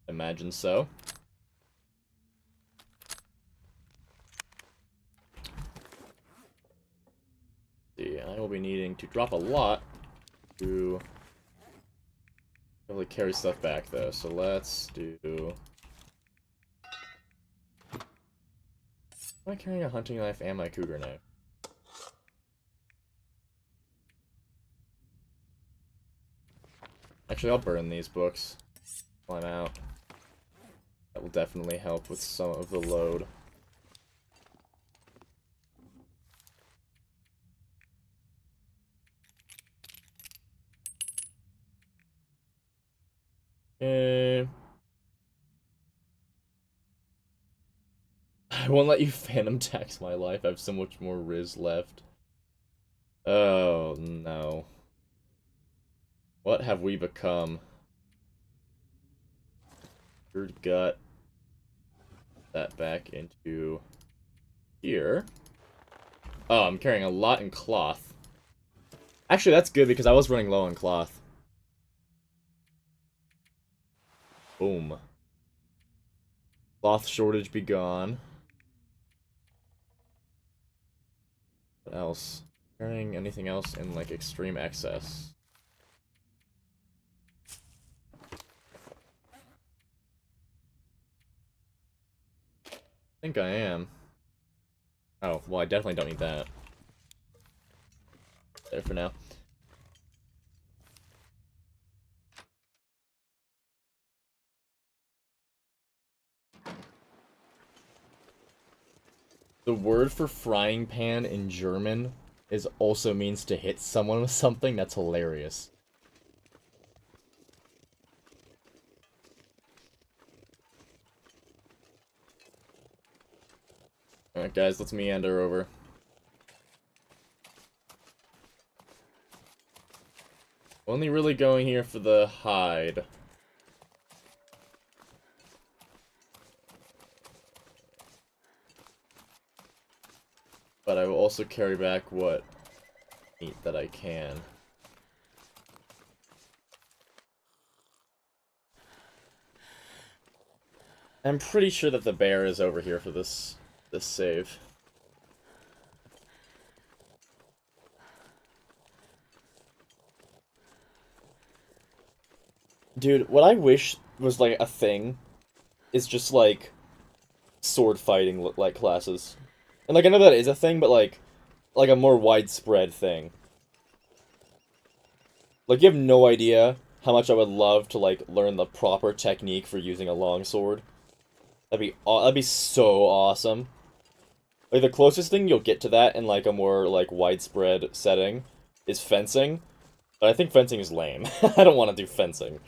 Imagine so. See, I will be needing to drop a lot to really carry stuff back, though. So let's do... Am I carrying a hunting knife and my cougar knife? Actually, I'll burn these books while I'm out. That will definitely help with some of the load. I won't let you phantom tax my life. I have so much more Riz left. Oh, no. What have we become? Your gut. That back into here. Oh, I'm carrying a lot in cloth. Actually, that's good because I was running low on cloth. Boom. Cloth shortage be gone. What else? Carrying anything else in, like, extreme excess? I think I am. Oh, well, I definitely don't need that. There for now. The word for frying pan in German is also means to hit someone with something. That's hilarious. Alright, guys, let's meander over. Only really going here for the hide. But I will also carry back what meat that I can. I'm pretty sure that the bear is over here for this save. Dude, what I wish was like a thing is just like sword fighting like classes. And like I know that is a thing, but like a more widespread thing. Like you have no idea how much I would love to like learn the proper technique for using a longsword. That'd be so awesome. Like the closest thing you'll get to that in like a more like widespread setting is fencing. But I think fencing is lame. I don't want to do fencing.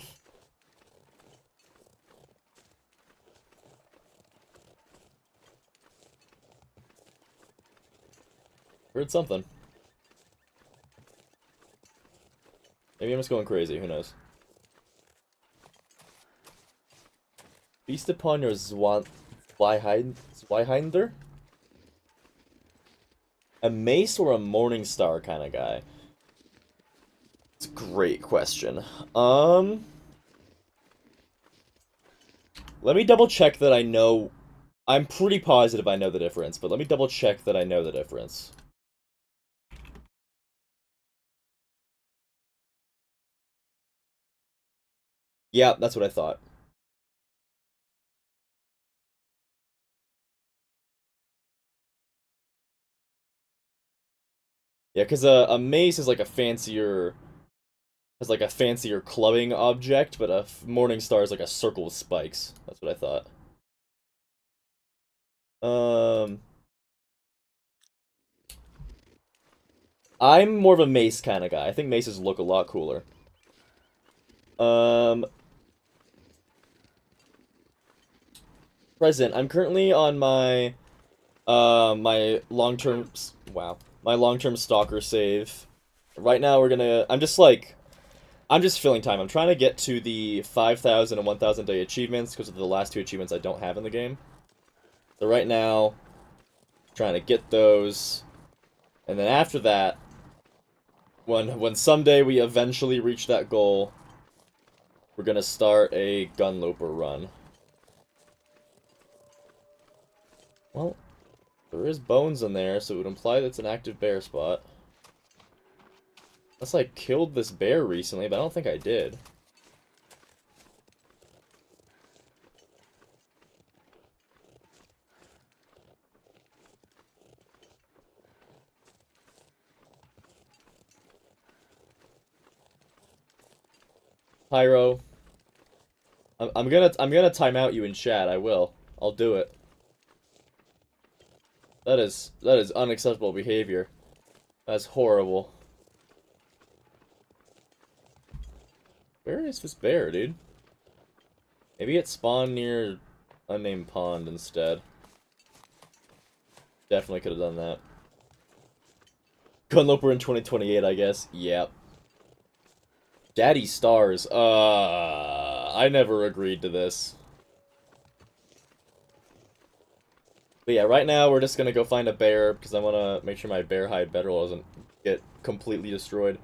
Heard something. Maybe I'm just going crazy, who knows. Feast upon your Zweihinder? A mace or a morning star kind of guy? It's a great question. Let me double check that I know. I'm pretty positive I know the difference, but let me double check that I know the difference. Yeah, that's what I thought. Yeah, because a mace is like a fancier, has like a fancier clubbing object, but a morning star is like a circle with spikes. That's what I thought. Um, I'm more of a mace kind of guy. I think maces look a lot cooler. Um, Present. I'm currently on my long-term, wow, my long-term stalker save. Right now I'm just filling time. I'm trying to get to the 5,000 and 1,000 day achievements because of the last two achievements I don't have in the game. So right now, trying to get those, and then after that, when someday we eventually reach that goal, we're gonna start a gunloper run. Well, there is bones in there, so it would imply that's an active bear spot. Unless I killed this bear recently, but I don't think I did. Pyro, I'm gonna time out you in chat. I will. I'll do it. That is unacceptable behavior. That's horrible. Where is this bear, dude? Maybe it spawned near unnamed pond instead. Definitely could have done that. Gunloper in 2028, I guess. Yep. Daddy Stars. I never agreed to this. But yeah, right now we're just gonna go find a bear because I wanna make sure my bear hide bedroll doesn't get completely destroyed.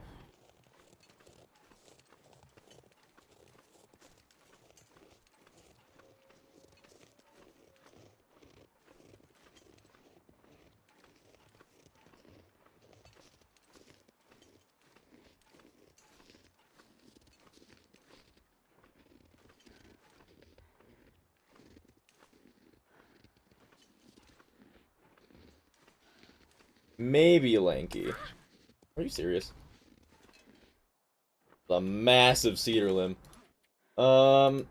Maybe lanky. Are you serious? A massive cedar limb. Well,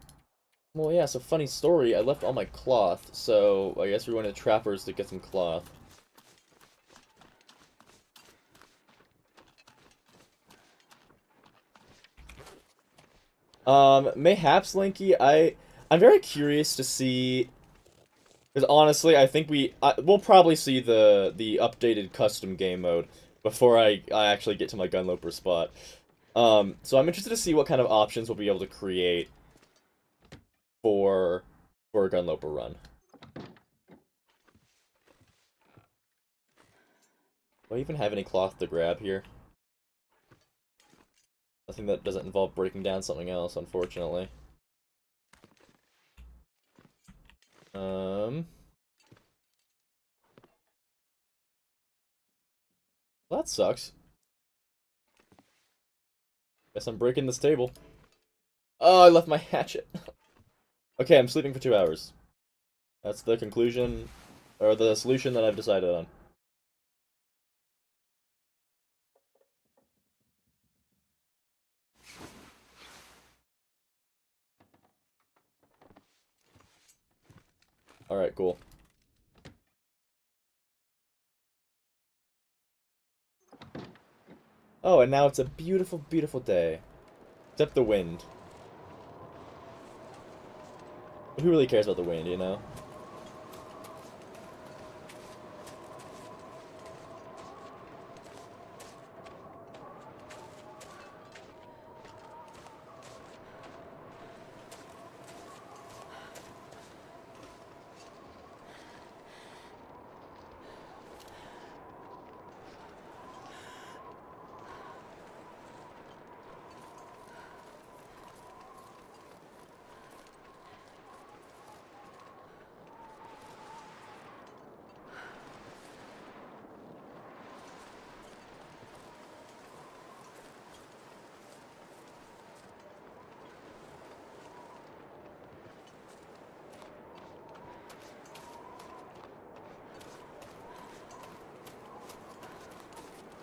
yeah, so funny story. I left all my cloth, so I guess we're going to Trappers to get some cloth. Mayhaps, Lanky, I'm very curious to see, because honestly, I think we'll probably see the updated custom game mode before I actually get to my Gunloper spot. So I'm interested to see what kind of options we'll be able to create for a Gunloper run. Do I even have any cloth to grab here? Nothing that doesn't involve breaking down something else, unfortunately. Well, that sucks. Guess I'm breaking this table. Oh, I left my hatchet. Okay, I'm sleeping for 2 hours. That's the conclusion, or the solution that I've decided on. Alright, cool. Oh, and now it's a beautiful, beautiful day. Except the wind. But who really cares about the wind, you know?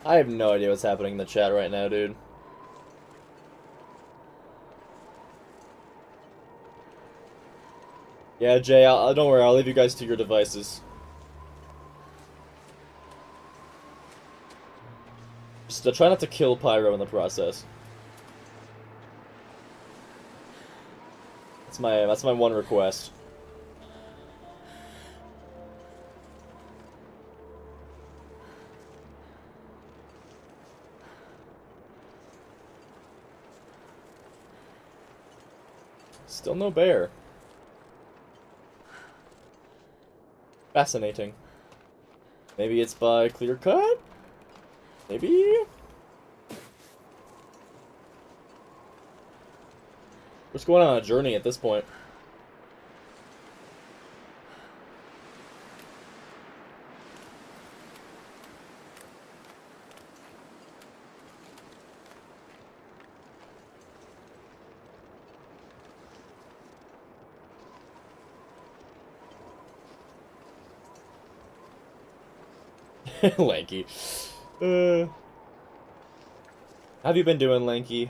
I have no idea what's happening in the chat right now, dude. Yeah, Jay, don't worry, I'll leave you guys to your devices. Just try not to kill Pyro in the process. That's my one request. Still no bear. Fascinating. Maybe it's by clear cut? Maybe? We're just going on a journey at this point. Lanky. How have you been doing, Lanky?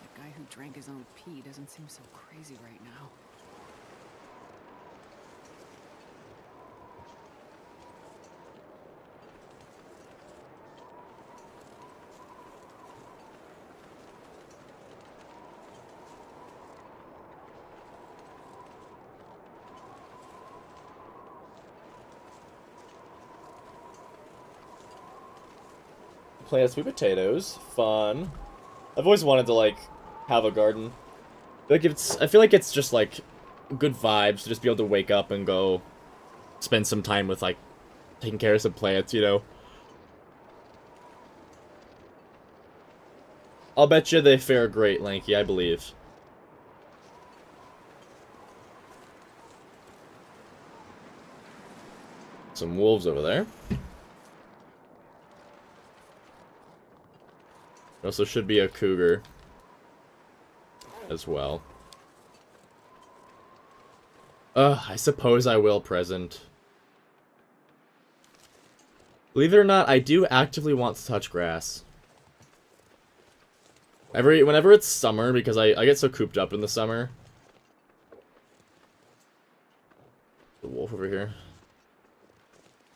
The guy who drank his own pee doesn't seem so crazy right now. Plant sweet potatoes. Fun. I've always wanted to, like, have a garden. I feel like it's just, like, good vibes to just be able to wake up and go spend some time with, like, taking care of some plants, you know? I'll bet you they fare great, Lanky, I believe. Some wolves over there. There also should be a cougar as well. I suppose I will present. Believe it or not, I do actively want to touch grass. Whenever it's summer, because I get so cooped up in the summer. The wolf over here.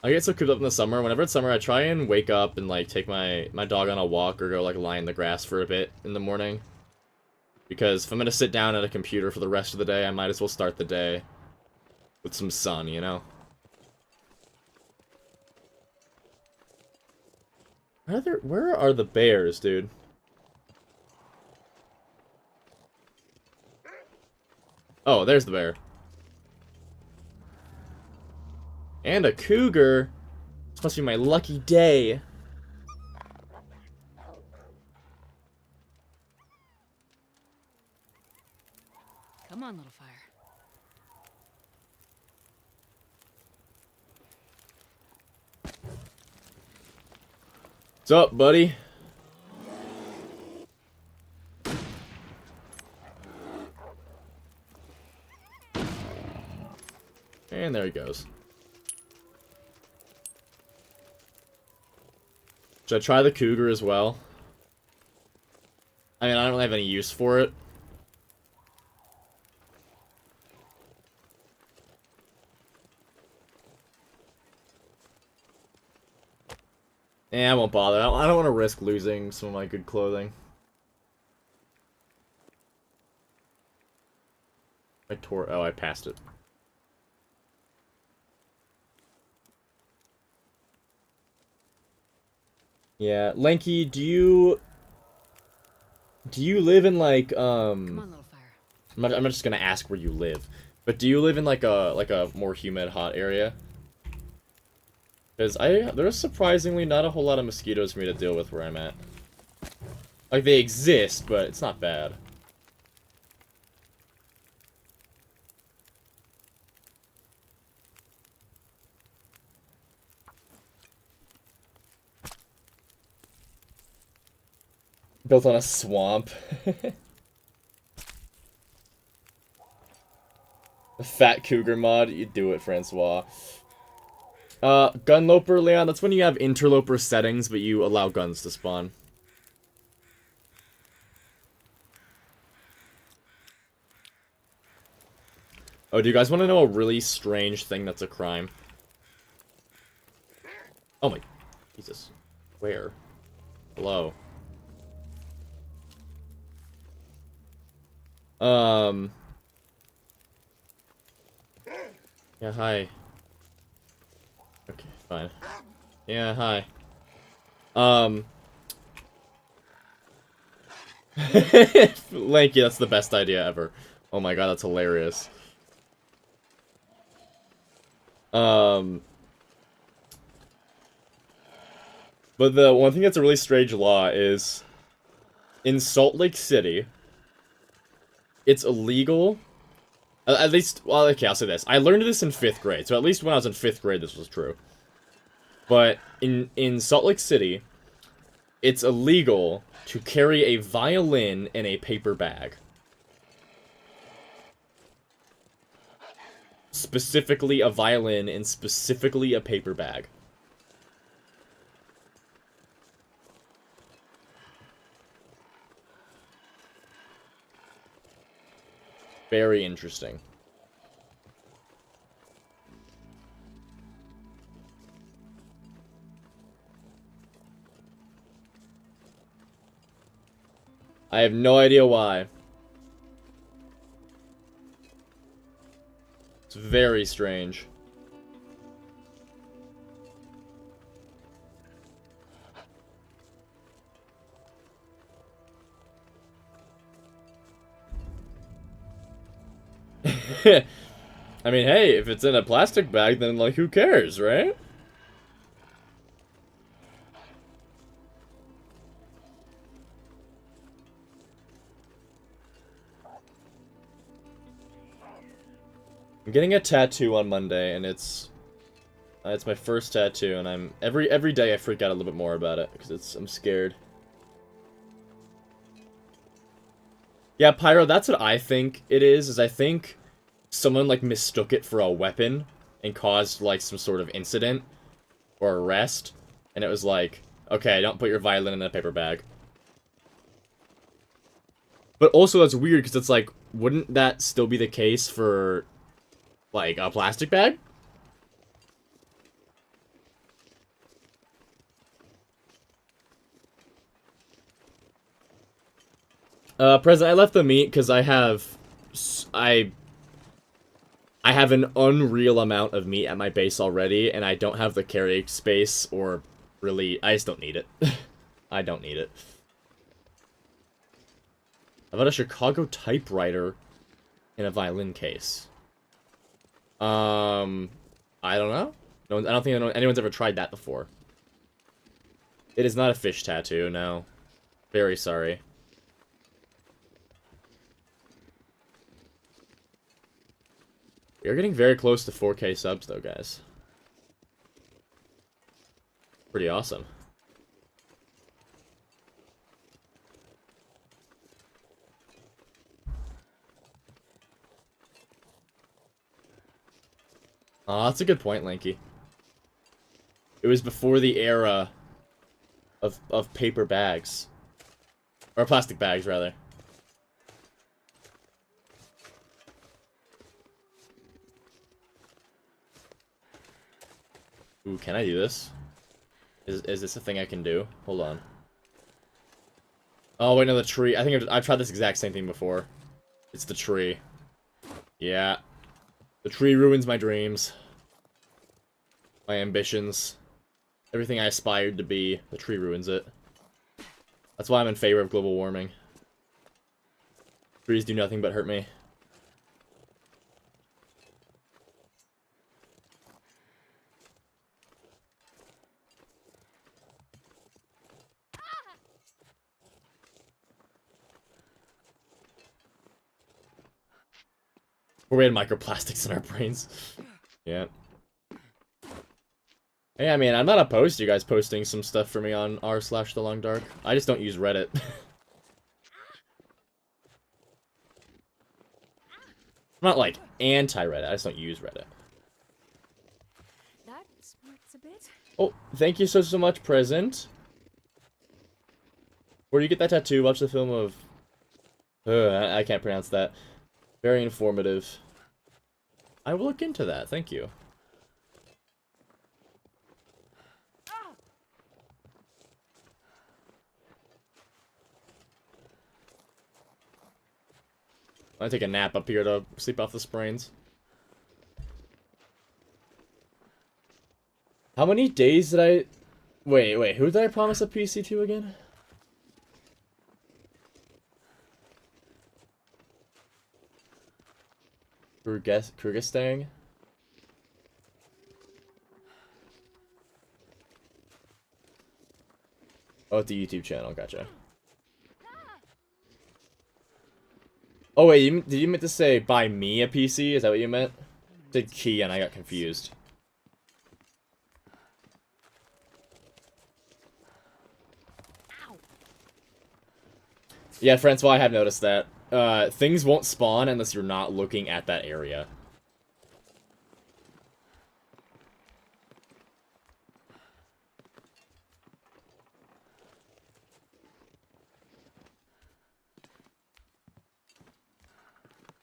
I get so cooped up in the summer. Whenever it's summer, I try and wake up and, like, take my dog on a walk or go, like, lie in the grass for a bit in the morning. Because if I'm gonna sit down at a computer for the rest of the day, I might as well start the day with some sun, you know? Where are the bears, dude? Oh, there's the bear. And a cougar. This must be my lucky day. Come on, little fire. What's up, buddy? And there he goes. Should I try the cougar as well? I mean, I don't really have any use for it. I won't bother. I don't want to risk losing some of my good clothing. Oh, I passed it. Yeah, Lanky, do you live in, like, Come on, little fire. I'm just gonna ask where you live, but do you live in, like a more humid, hot area? Because there's surprisingly not a whole lot of mosquitoes for me to deal with where I'm at. Like, they exist, but it's not bad. Built on a swamp. A fat cougar mod, you do it, Francois. Gunloper, Leon, that's when you have interloper settings, but you allow guns to spawn. Oh, do you guys want to know a really strange thing that's a crime? Oh my... Jesus. Where? Hello. Yeah, hi. Okay, fine. Yeah, hi. Lanky, that's the best idea ever. Oh my god, that's hilarious. But the one thing that's a really strange law is, in Salt Lake City, it's illegal. At least, well, okay, I'll say this. I learned this in 5th grade, so at least when I was in 5th grade, this was true. But in Salt Lake City, it's illegal to carry a violin in a paper bag. Specifically a violin and specifically a paper bag. Very interesting. I have no idea why. It's very strange. I mean, hey, if it's in a plastic bag, then, like, who cares, right? I'm getting a tattoo on Monday, and it's my first tattoo, and I'm every day I freak out a little bit more about it because I'm scared. Yeah, Pyro, that's what I think it is I think someone like mistook it for a weapon and caused like some sort of incident or arrest, and it was like, okay, don't put your violin in a paper bag. But also that's weird because it's like, wouldn't that still be the case for like a plastic bag? President, I left the meat because I have an unreal amount of meat at my base already, and I don't have the carry space, or really, I just don't need it. I don't need it. How about a Chicago typewriter in a violin case? I don't know. No, I don't think anyone's ever tried that before. It is not a fish tattoo, no. Very sorry. We are getting very close to 4K subs, though, guys. Pretty awesome. Oh, that's a good point, Lanky. It was before the era of paper bags. Or plastic bags, rather. Ooh, can I do this? Is this a thing I can do? Hold on. Oh, wait, no, the tree. I think I've tried this exact same thing before. It's the tree. Yeah. The tree ruins my dreams. My ambitions. Everything I aspired to be, the tree ruins it. That's why I'm in favor of global warming. Trees do nothing but hurt me. We had microplastics in our brains. Yeah. Hey, I mean, I'm not opposed to you guys posting some stuff for me on r/thelongdark. I just don't use Reddit. I'm not like anti-Reddit, I just don't use Reddit. That smarts a bit. Oh, thank you so much, Present. Where do you get that tattoo? Watch the film of... I can't pronounce that. Very informative. I will look into that, thank you. I take a nap up here to sleep off the sprains. How many days did I... Wait, who did I promise a PC to again? Kyrgyzstan? Oh, it's the YouTube channel, gotcha. Oh wait, did you meant to say buy me a PC? Is that what you meant? Did key and I got confused. Yeah, Francois, I have noticed that. Things won't spawn unless you're not looking at that area.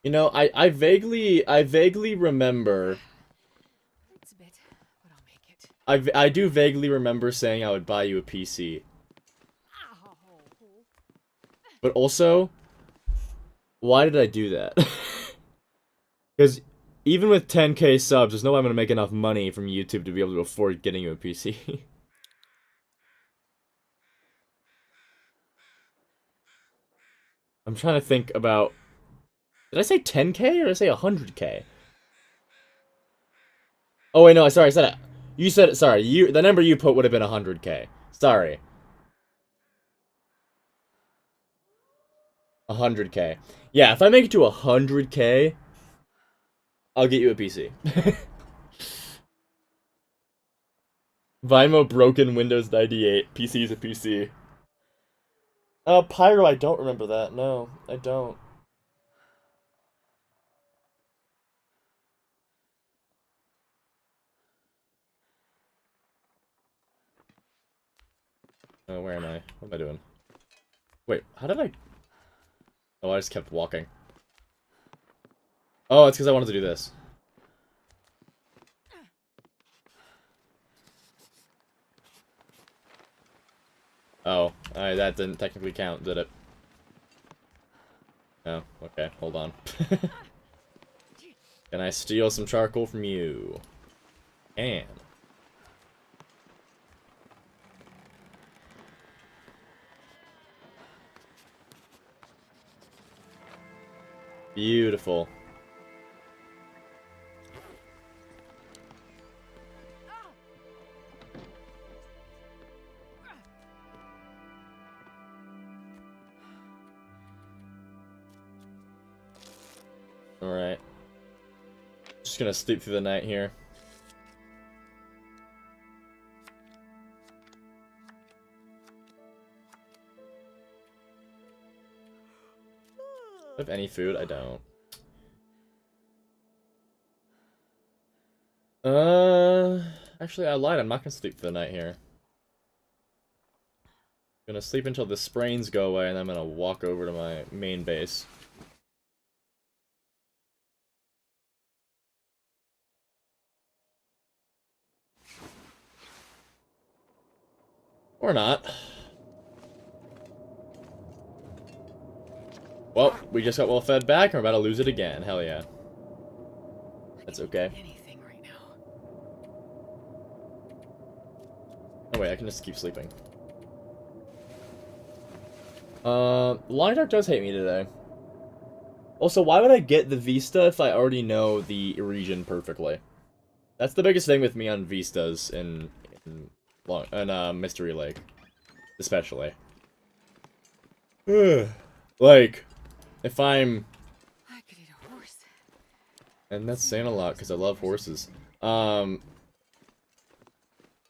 You know, I vaguely remember... It's a bit, but I'll make it. I do vaguely remember saying I would buy you a PC. But also, why did I do that? Because even with 10k subs, there's no way I'm going to make enough money from YouTube to be able to afford getting you a PC. I'm trying to think about... Did I say 10k or did I say 100k? Oh wait, no, sorry, I said it. You said it, sorry, the number you put would have been 100k. Sorry. 100k. Yeah, if I make it to 100k, I'll get you a PC. Vimo broken Windows 98. PC is a PC. Pyro, I don't remember that. No, I don't. Oh, where am I? What am I doing? Wait, how did I... Oh, I just kept walking. Oh, it's because I wanted to do this. Oh, that didn't technically count, did it? Oh, okay, hold on. Can I steal some charcoal from you? Can. Beautiful. Alright. Just gonna sleep through the night here. Do I have any food? I don't. Actually, I lied. I'm not gonna sleep for the night here. I'm gonna sleep until the sprains go away, and then I'm gonna walk over to my main base. Or not. Well, we just got well fed back, and we're about to lose it again. Hell yeah. That's okay. Anything right now. Oh wait, I can just keep sleeping. Long Dark does hate me today. Also, why would I get the Vista if I already know the region perfectly? That's the biggest thing with me on Vistas in Mystery Lake. Especially. Like, if I'm... I could eat a horse. And that's saying a lot, because I love horses. Like,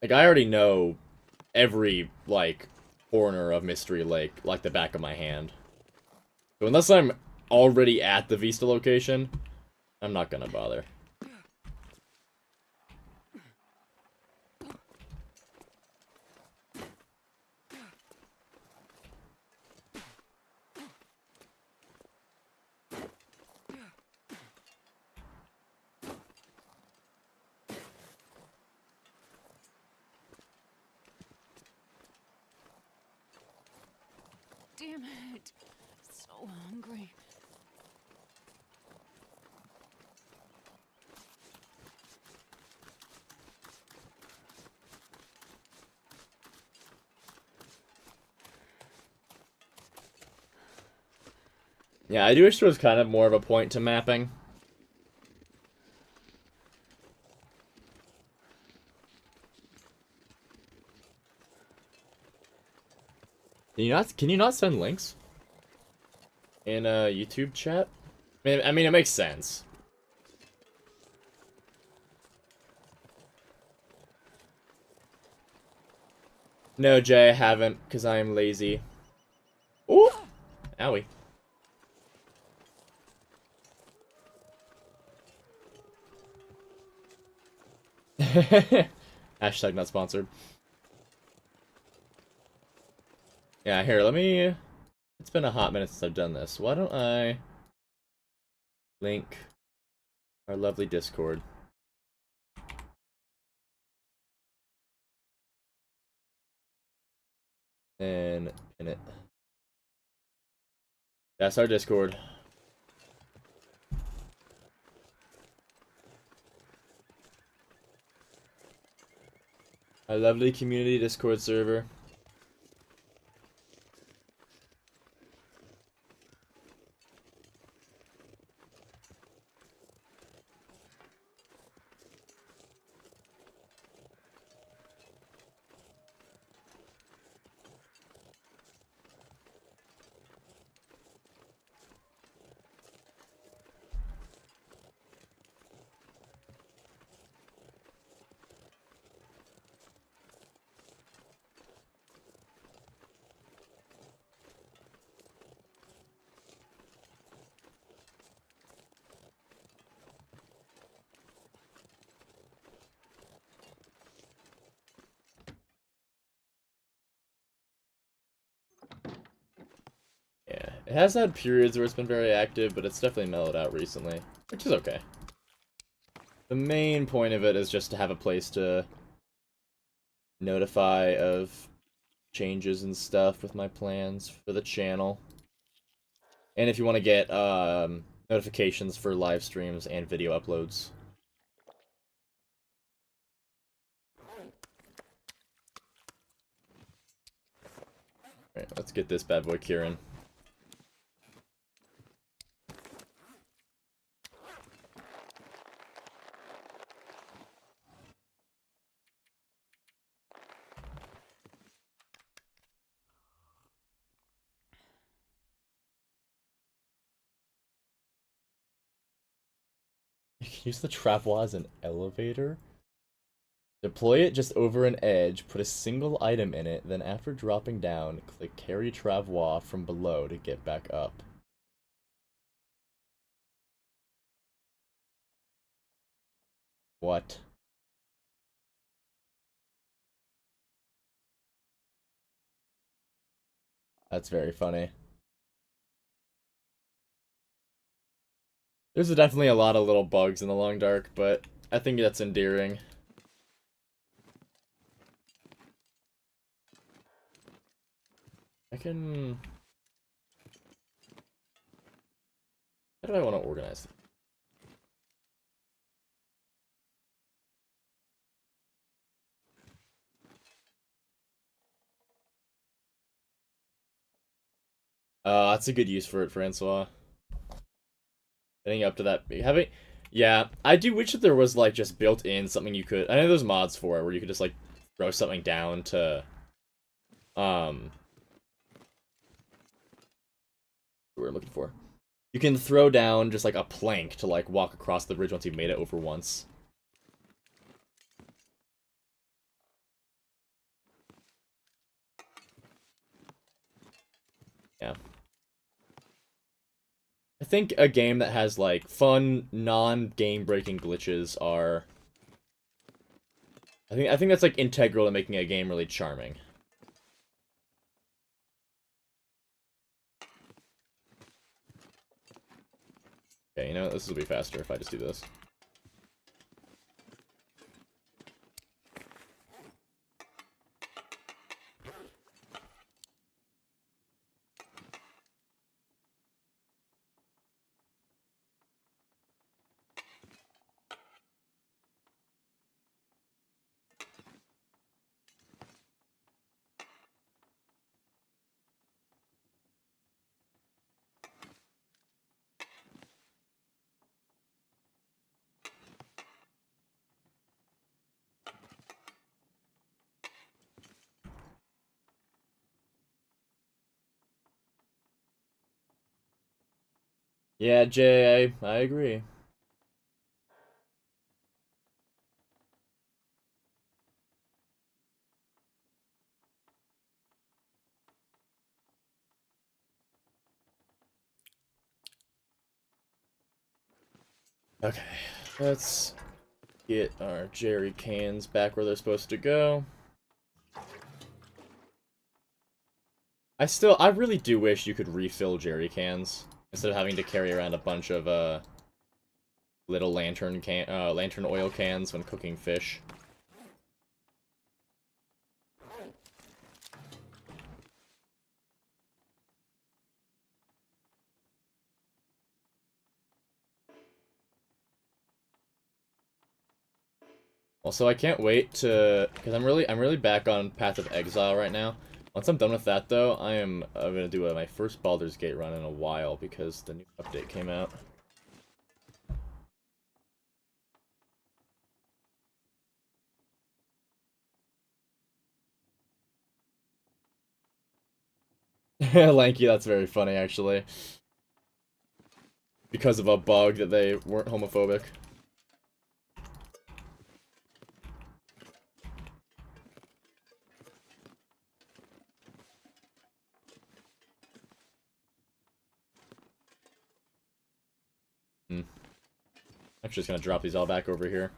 I already know every, like, corner of Mystery Lake, like the back of my hand. So unless I'm already at the Vista location, I'm not gonna bother. Damn it. So hungry. Yeah, I do wish there was kind of more of a point to mapping. Can you not send links in a YouTube chat? I mean, it makes sense. No, Jay, I haven't, because I am lazy. Ooh! Owie. Hashtag not sponsored. Yeah, here, let me... It's been a hot minute since I've done this. Why don't I... link our lovely Discord. And pin it. That's our Discord. Our lovely community Discord server. Yeah, it has had periods where it's been very active, but it's definitely mellowed out recently, which is okay. The main point of it is just to have a place to notify of changes and stuff with my plans for the channel. And if you want to get notifications for live streams and video uploads. Alright, let's get this bad boy Kieran. You can use the trapwire as an elevator. Deploy it just over an edge, put a single item in it, then after dropping down, click carry travois from below to get back up. What? That's very funny. There's definitely a lot of little bugs in the long dark, but I think that's endearing. I can... How do I want to organize it? That's a good use for it, Francois. Getting up to that, yeah, I do wish that there was like just built in something you could. I know there's mods for it where you could just like throw something down to, what I'm looking for. You can throw down just like a plank to like walk across the bridge once you've made it over once. Yeah. think a game that has, like, fun, non-game breaking glitches are... I think that's, like, integral to making a game really charming. Okay, you know what? This will be faster if I just do this. Yeah, Jay, I agree. Okay, let's get our jerry cans back where they're supposed to go. I really do wish you could refill jerry cans instead of having to carry around a bunch of little lantern oil cans when cooking fish. Also, I can't wait to, because I'm really back on Path of Exile right now. Once I'm done with that, though, I'm gonna do my first Baldur's Gate run in a while because the new update came out. Lanky, that's very funny, actually. Because of a bug that they weren't homophobic. Hmm. I'm just gonna drop these all back over here.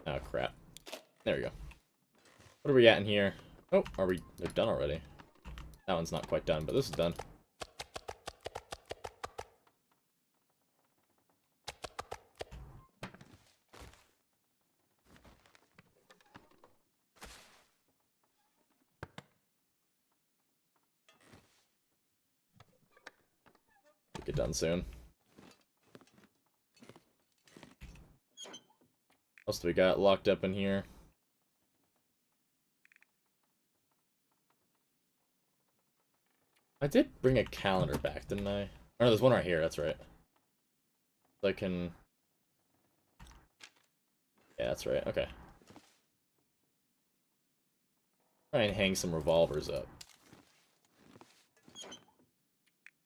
Oh, crap. There we go. What are we at in here? Oh, they're done already. That one's not quite done, but this is done. Get done soon. What else do we got locked up in here? I did bring a calendar back, didn't I? Oh, no, there's one right here, that's right. I can... Yeah, that's right, okay. Try and hang some revolvers up.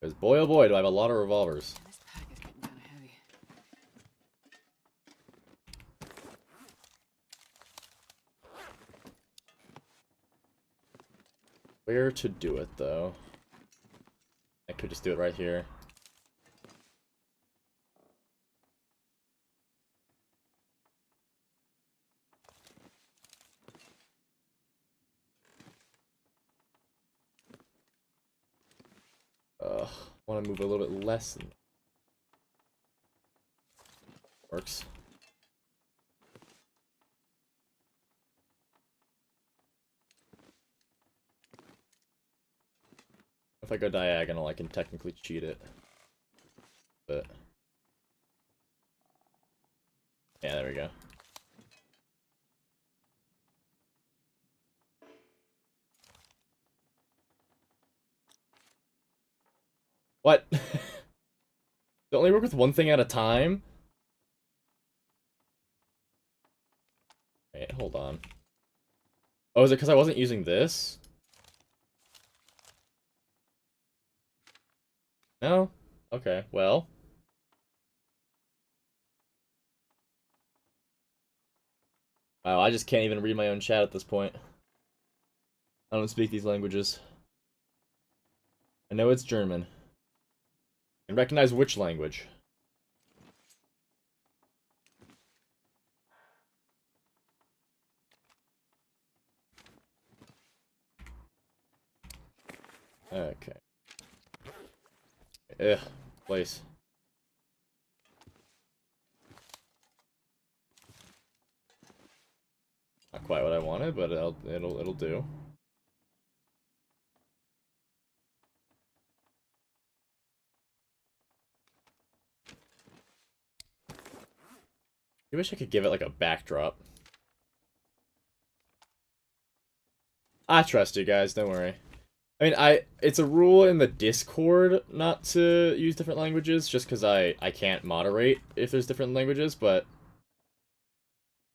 Because boy oh boy, do I have a lot of revolvers. This pack is getting kind of heavy. Where to do it, though? I could just do it right here. I want to move a little bit less. Works. If I go diagonal, I can technically cheat it. But... yeah, there we go. What? They only work with one thing at a time? Wait, hold on. Oh, is it because I wasn't using this? No? Okay, well. Wow, I just can't even read my own chat at this point. I don't speak these languages. I know it's German. And recognize which language. Okay. Ugh, place. Not quite what I wanted, but it'll do. I wish I could give it like a backdrop. I trust you guys, don't worry. I mean, it's a rule in the Discord not to use different languages, just because I can't moderate if there's different languages, but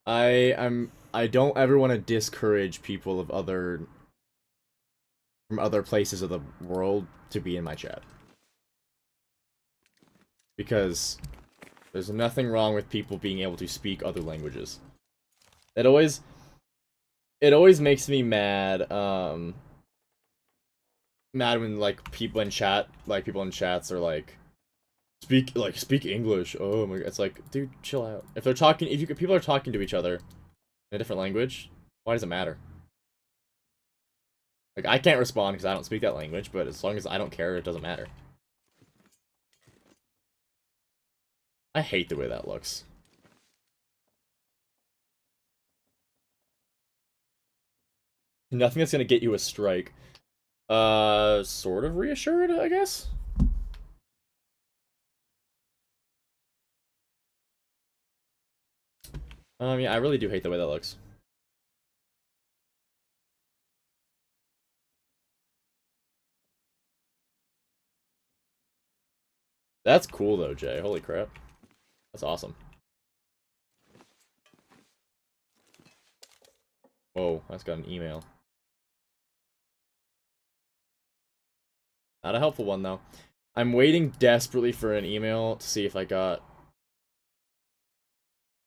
I don't ever want to discourage people of from other places of the world to be in my chat. Because there's nothing wrong with people being able to speak other languages. It always makes me mad, mad when like people in chats are like speak English. Oh my god, it's like, dude, chill out. If people are talking to each other in a different language, why does it matter? Like, I can't respond because I don't speak that language, but as long as I don't care, it doesn't matter. I hate the way that looks. Nothing that's gonna get you a strike. Sort of reassured, I guess? Yeah, I really do hate the way that looks. That's cool, though, Jay. Holy crap. That's awesome. Whoa, I just got an email. Not a helpful one, though. I'm waiting desperately for an email to see if I got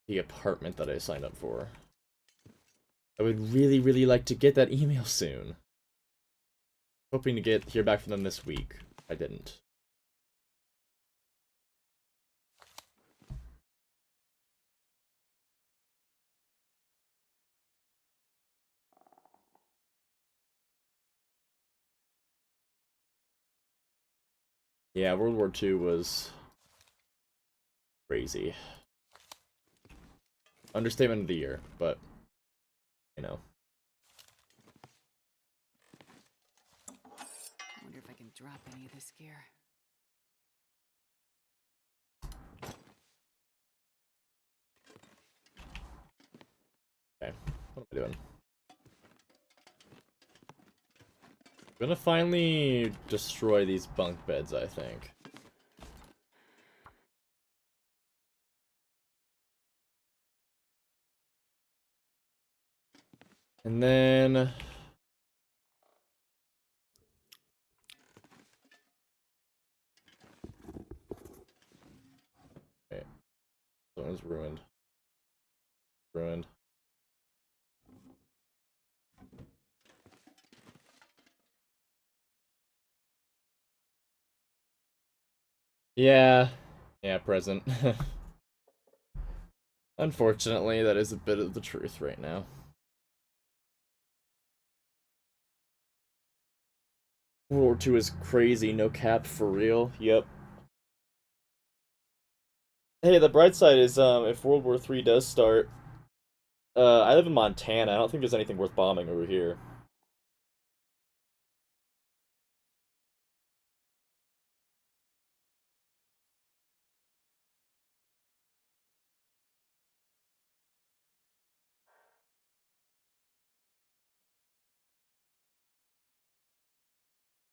the apartment that I signed up for. I would really, really like to get that email soon. Hoping to hear back from them this week. I didn't. Yeah, World War II was crazy. Understatement of the year, but you know. I wonder if I can drop any of this gear. Okay, what am I doing? I'm gonna finally destroy these bunk beds, I think. And then... Okay. That one's ruined. Ruined. Yeah. Yeah, present. Unfortunately, that is a bit of the truth right now. World War II is crazy, no cap, for real. Yep. Hey, the bright side is, if World War III does start, I live in Montana. I don't think there's anything worth bombing over here.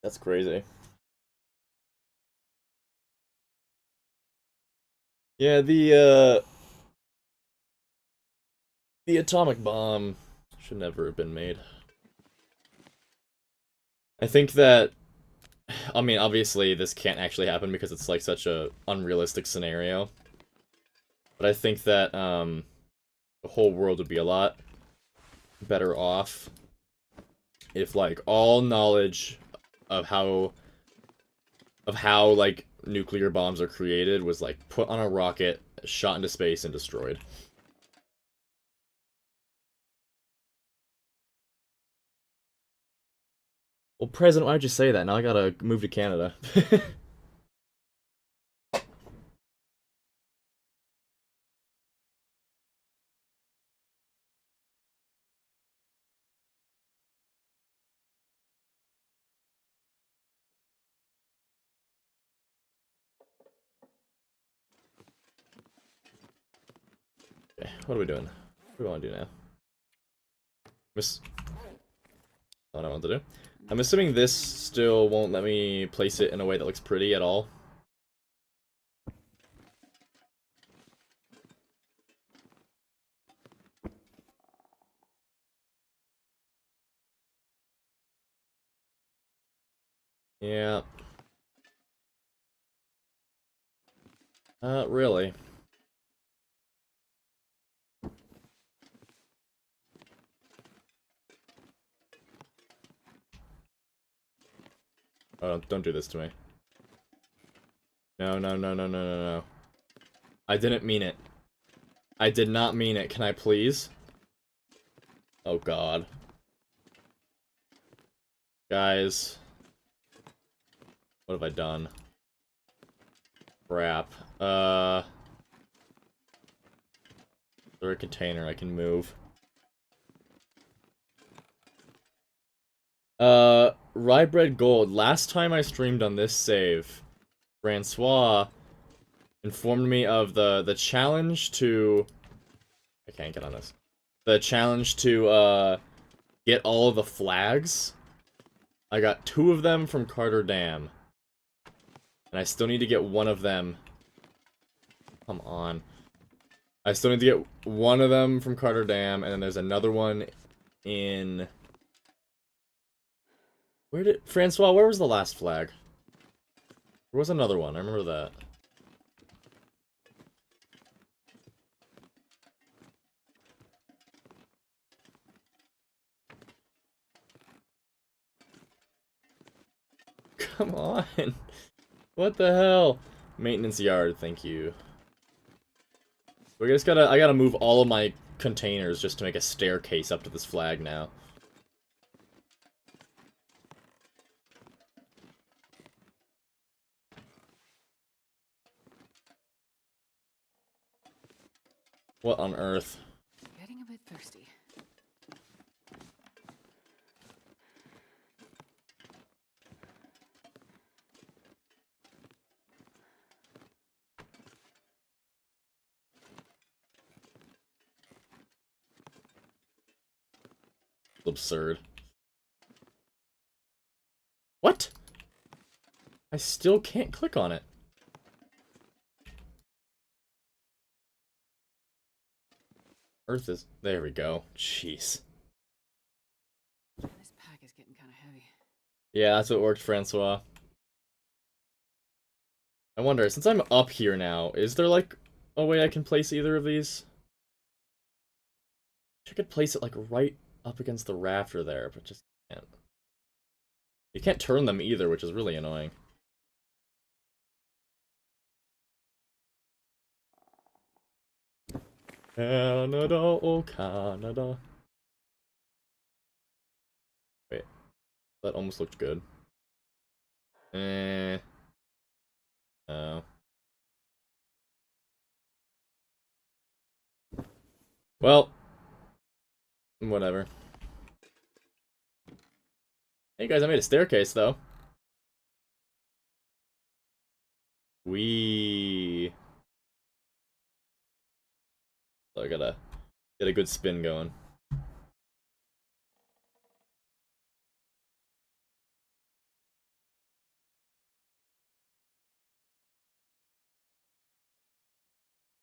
That's crazy. Yeah, the atomic bomb should never have been made. I think that, I mean, obviously this can't actually happen because it's like such a unrealistic scenario. But I think that the whole world would be a lot better off if like all knowledge of how like nuclear bombs are created was like put on a rocket, shot into space, and destroyed. Well, President, why'd you say that? Now I gotta move to Canada. Okay, what are we doing? What do we want to do now? I don't know what to do. I'm assuming this still won't let me place it in a way that looks pretty at all. Yeah. Really. Oh, don't do this to me. No, no, no, no, no, no, no. I didn't mean it. I did not mean it. Can I please? Oh, God. Guys. What have I done? Crap. Is there a container I can move? Rye Bread Gold. Last time I streamed on this save, Francois informed me of the challenge to... I can't get on this. The challenge to, get all of the flags. I got 2 of them from Carter Dam. And I still need to get 1 of them. Come on. I still need to get 1 of them from Carter Dam, and then there's another one in... Where did... Francois, where was the last flag? There was another one, I remember that. Come on. What the hell? Maintenance yard, thank you. I gotta move all of my containers just to make a staircase up to this flag now. What on earth? Getting a bit thirsty. It's absurd. What? I still can't click on it. Earth is... There we go. Jeez. This pack is getting kind of heavy. Yeah, that's what worked, Francois. I wonder, since I'm up here now, is there, like, a way I can place either of these? I could place it, like, right up against the rafter there, but just can't. You can't turn them either, which is really annoying. Canada, oh Canada. Wait, that almost looked good. Oh. Well, whatever. Hey guys, I made a staircase though. So I gotta get a good spin going.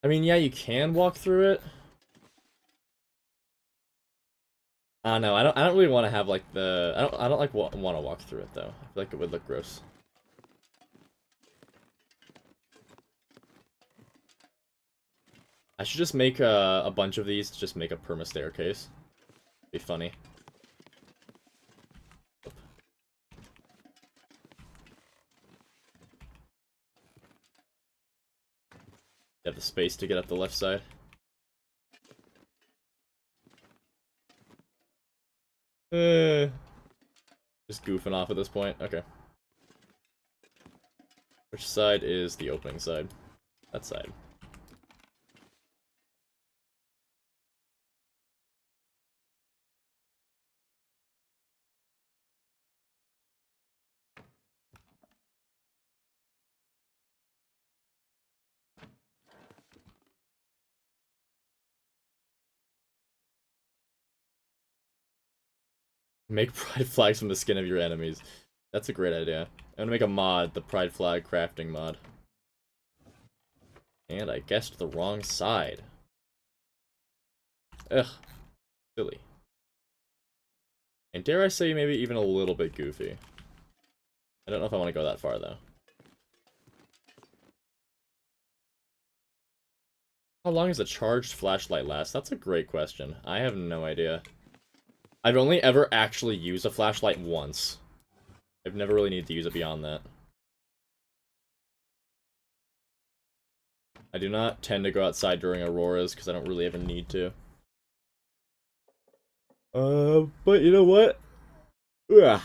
I mean, yeah, you can walk through it. I don't know. I don't really want to have like the. I don't like want to walk through it though. I feel like it would look gross. I should just make a bunch of these to just make a perma staircase. Be funny. the space to get up the left side. Just goofing off at this point. Okay. Which side is the opening side? That side. Make pride flags from the skin of your enemies. That's a great idea. I'm gonna make a mod, the pride flag crafting mod. And I guessed the wrong side. Ugh. Silly. And dare I say maybe even a little bit goofy. I don't know if I want to go that far though. How long does a charged flashlight last? That's a great question. I have no idea. I've only ever actually used a flashlight once. I've never really needed to use it beyond that. I do not tend to go outside during auroras because I don't really ever need to. But you know what? Ugh.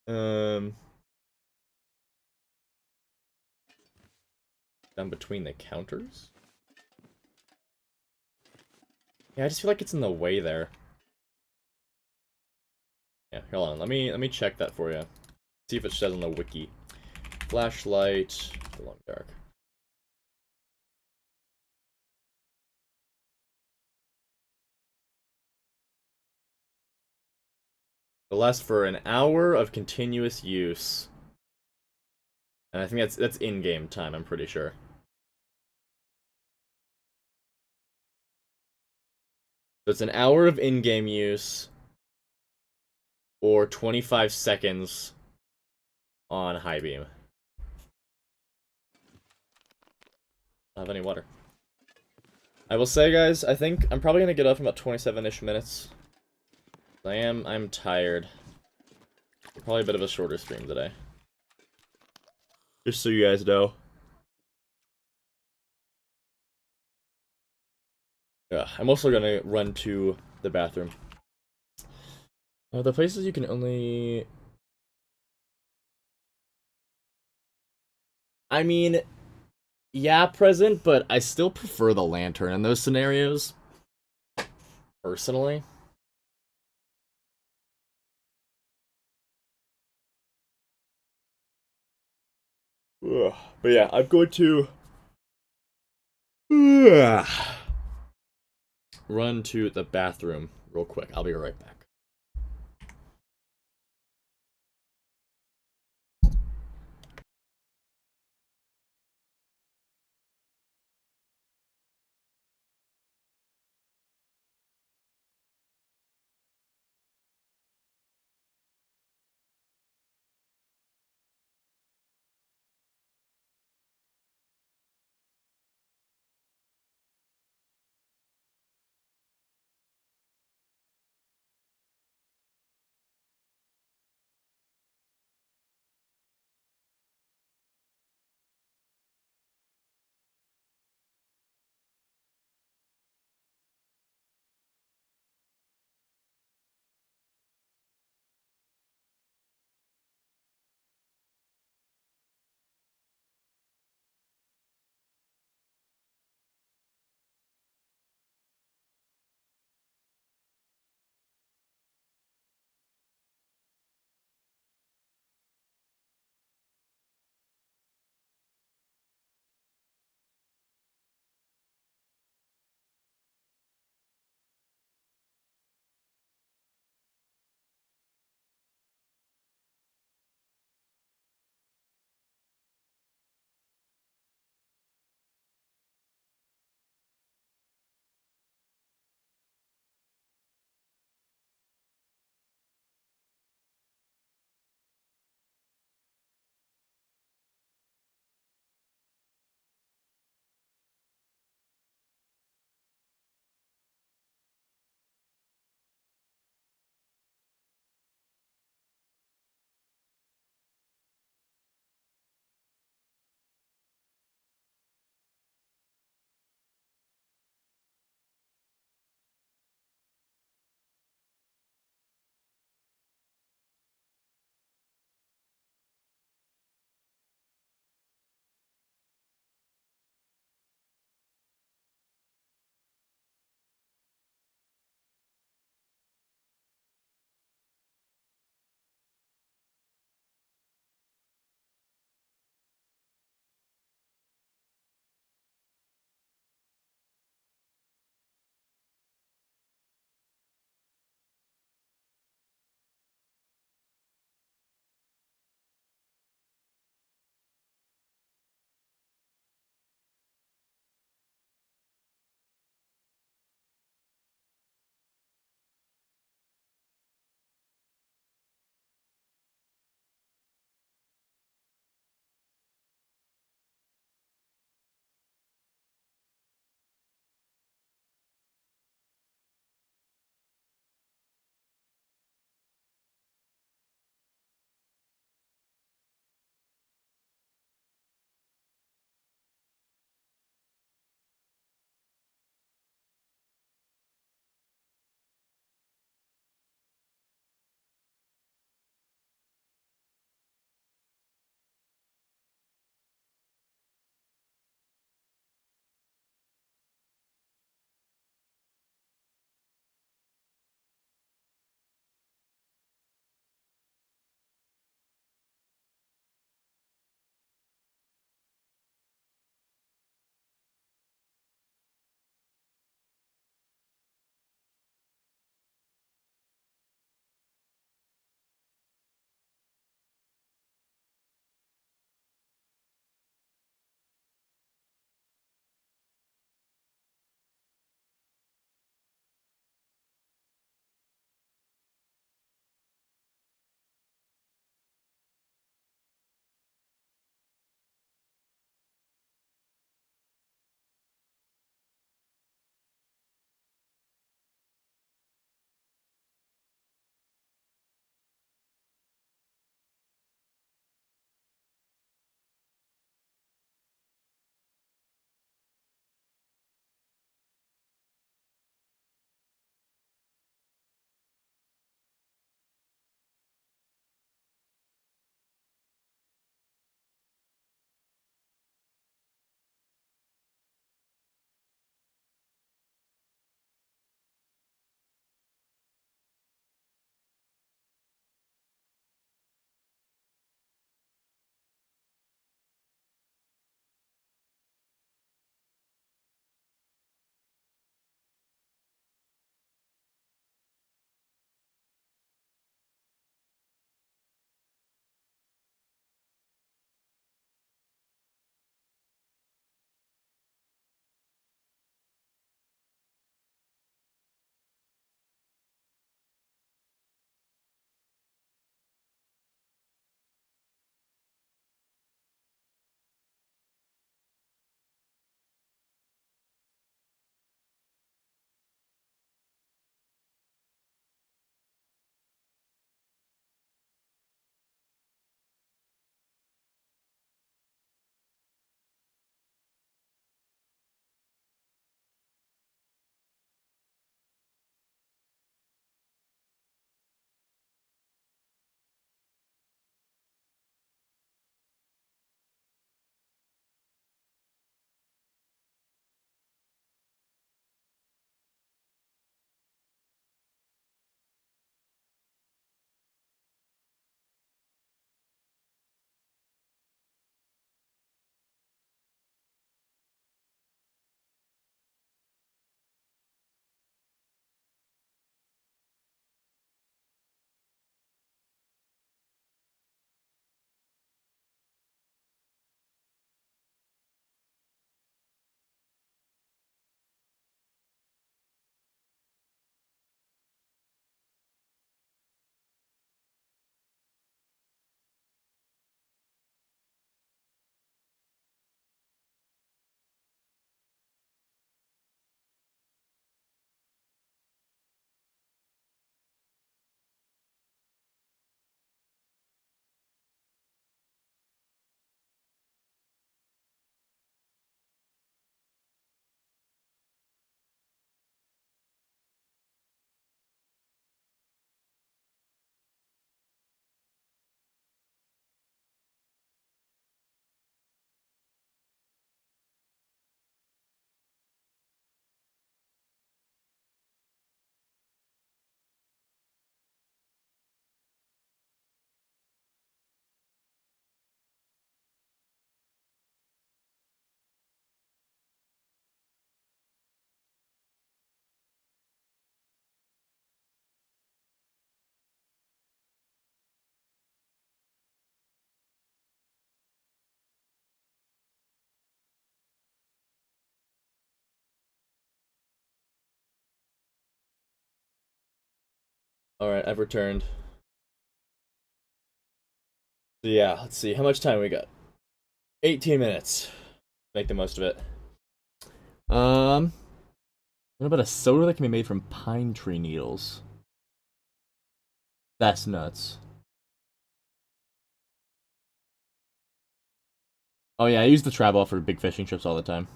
Down between the counters? Yeah, I just feel like it's in the way there. Yeah, hold on. Let me check that for you. See if it says on the wiki. Flashlight. Long dark. It lasts for an hour of continuous use. And I think that's in-game time, I'm pretty sure. So it's an hour of in-game use, or 25 seconds on high beam. I don't have any water. I will say, guys, I think I'm probably gonna get up in about 27-ish minutes. I'm tired. Probably a bit of a shorter stream today. Just so you guys know. Yeah, I'm also gonna run to the bathroom. The places you can only... I mean, yeah, present, but I still prefer the lantern in those scenarios. Personally. Ugh. But yeah, I'm going to... run to the bathroom real quick. I'll be right back. Alright, I've returned. So yeah, let's see. How much time we got? 18 minutes. Make the most of it. What about a soda that can be made from pine tree needles? That's nuts. Oh yeah, I use the travel for big fishing trips all the time.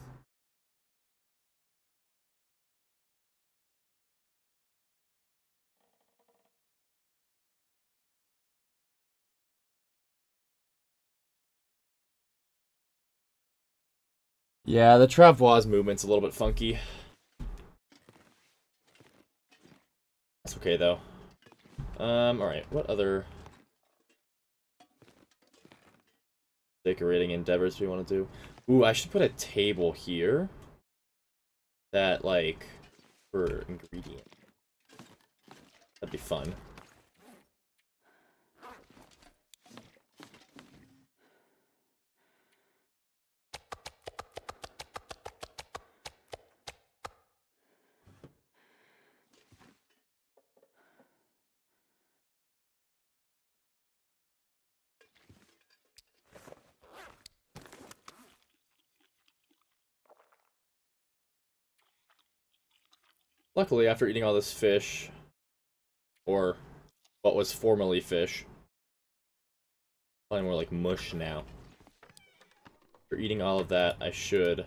Yeah, the travois movement's a little bit funky. That's okay though. Alright, what other decorating endeavors do we want to do? Ooh, I should put a table here. That, like, for ingredient. That'd be fun. Luckily, after eating all this fish, or what was formerly fish, probably more like mush now. For eating all of that, I should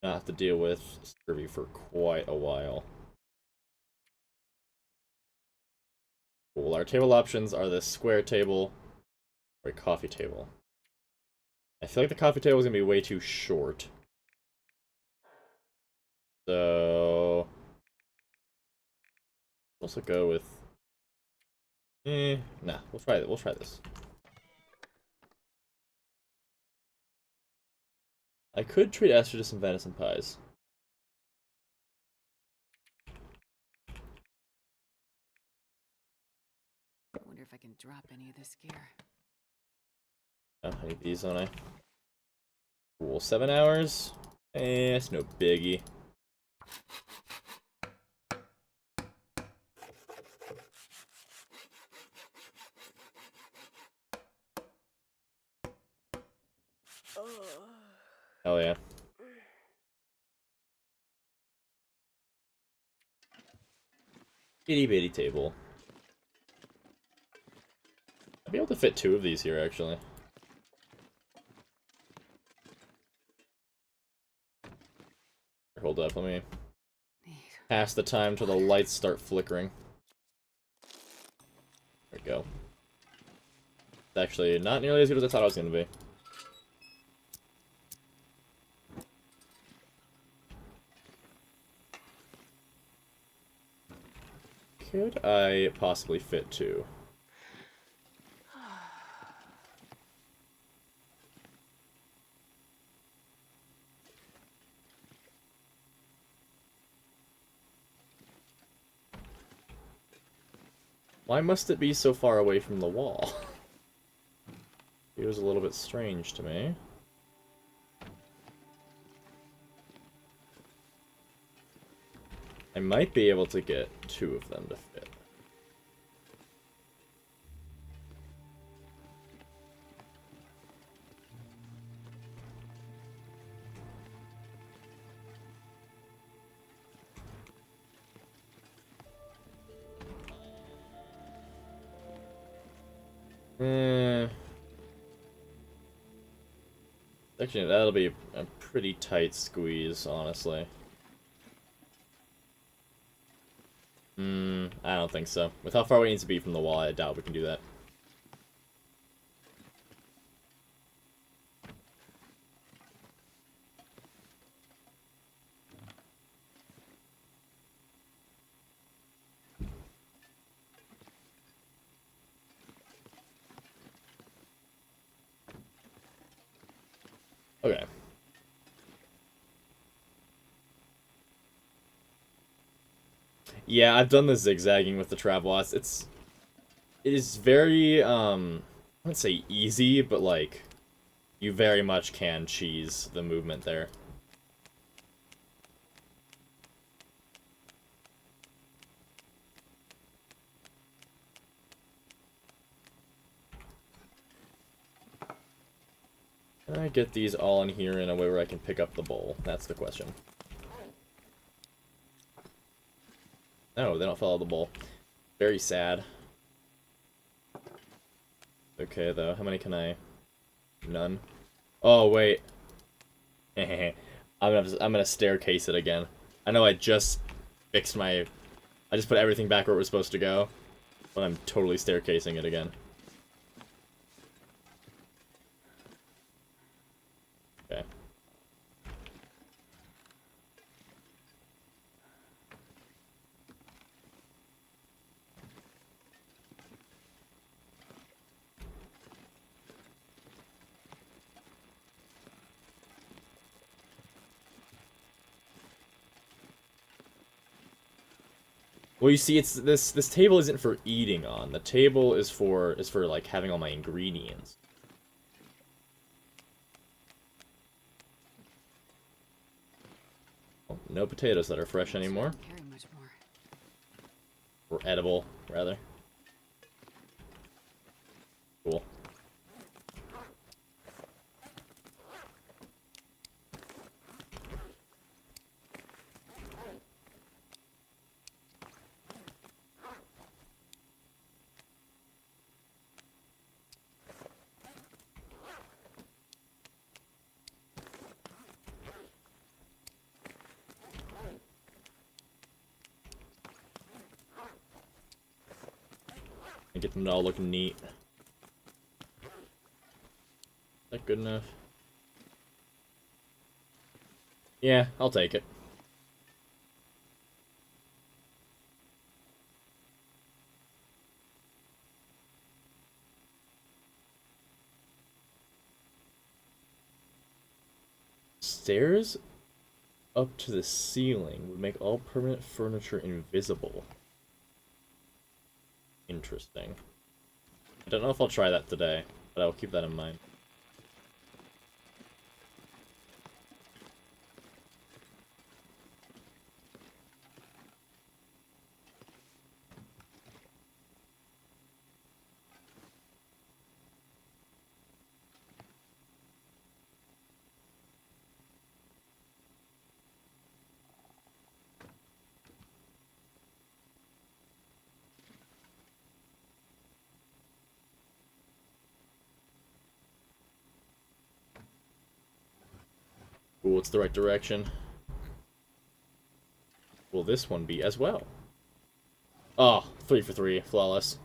not have to deal with scurvy for quite a while. Cool. Our table options are this square table or a coffee table. I feel like the coffee table is going to be way too short. So... let's also go with... nah, we'll try it. We'll try this. I could treat Esther to some venison pies. I wonder if I can drop any of this gear. Oh, I need these, don't I? Cool, 7 hours? It's no biggie. Hell yeah. Itty bitty table. I'd be able to fit 2 of these here, actually. Hold up, let me pass the time till the lights start flickering. There we go. It's actually not nearly as good as I thought it was going to be. Could I possibly fit 2? Why must it be so far away from the wall? It was a little bit strange to me. I might be able to get 2 of them to fit. Actually, that'll be a pretty tight squeeze, honestly. I don't think so. With how far we need to be from the wall, I doubt we can do that. Okay. Yeah, I've done the zigzagging with the Travois. It is very, I wouldn't say easy, but like, you very much can cheese the movement there. Can I get these all in here in a way where I can pick up the bowl? That's the question. No, they don't follow the bowl. Very sad. Okay, though. How many can I... None. Oh, wait. I'm gonna staircase it again. I know I just fixed my... I just put everything back where it was supposed to go. But I'm totally staircasing it again. Okay. Well, you see, it's this table isn't for eating on. The table is for like having all my ingredients. Oh, no potatoes that are fresh anymore. Carry much more. Or edible, rather. Cool. And get them to all look neat. Is that good enough? Yeah, I'll take it. Stairs up to the ceiling would make all permanent furniture invisible. Interesting. I don't know if I'll try that today, but I'll keep that in mind. Ooh, it's the right direction. Will this one be as well? Oh, 3 for 3. Flawless.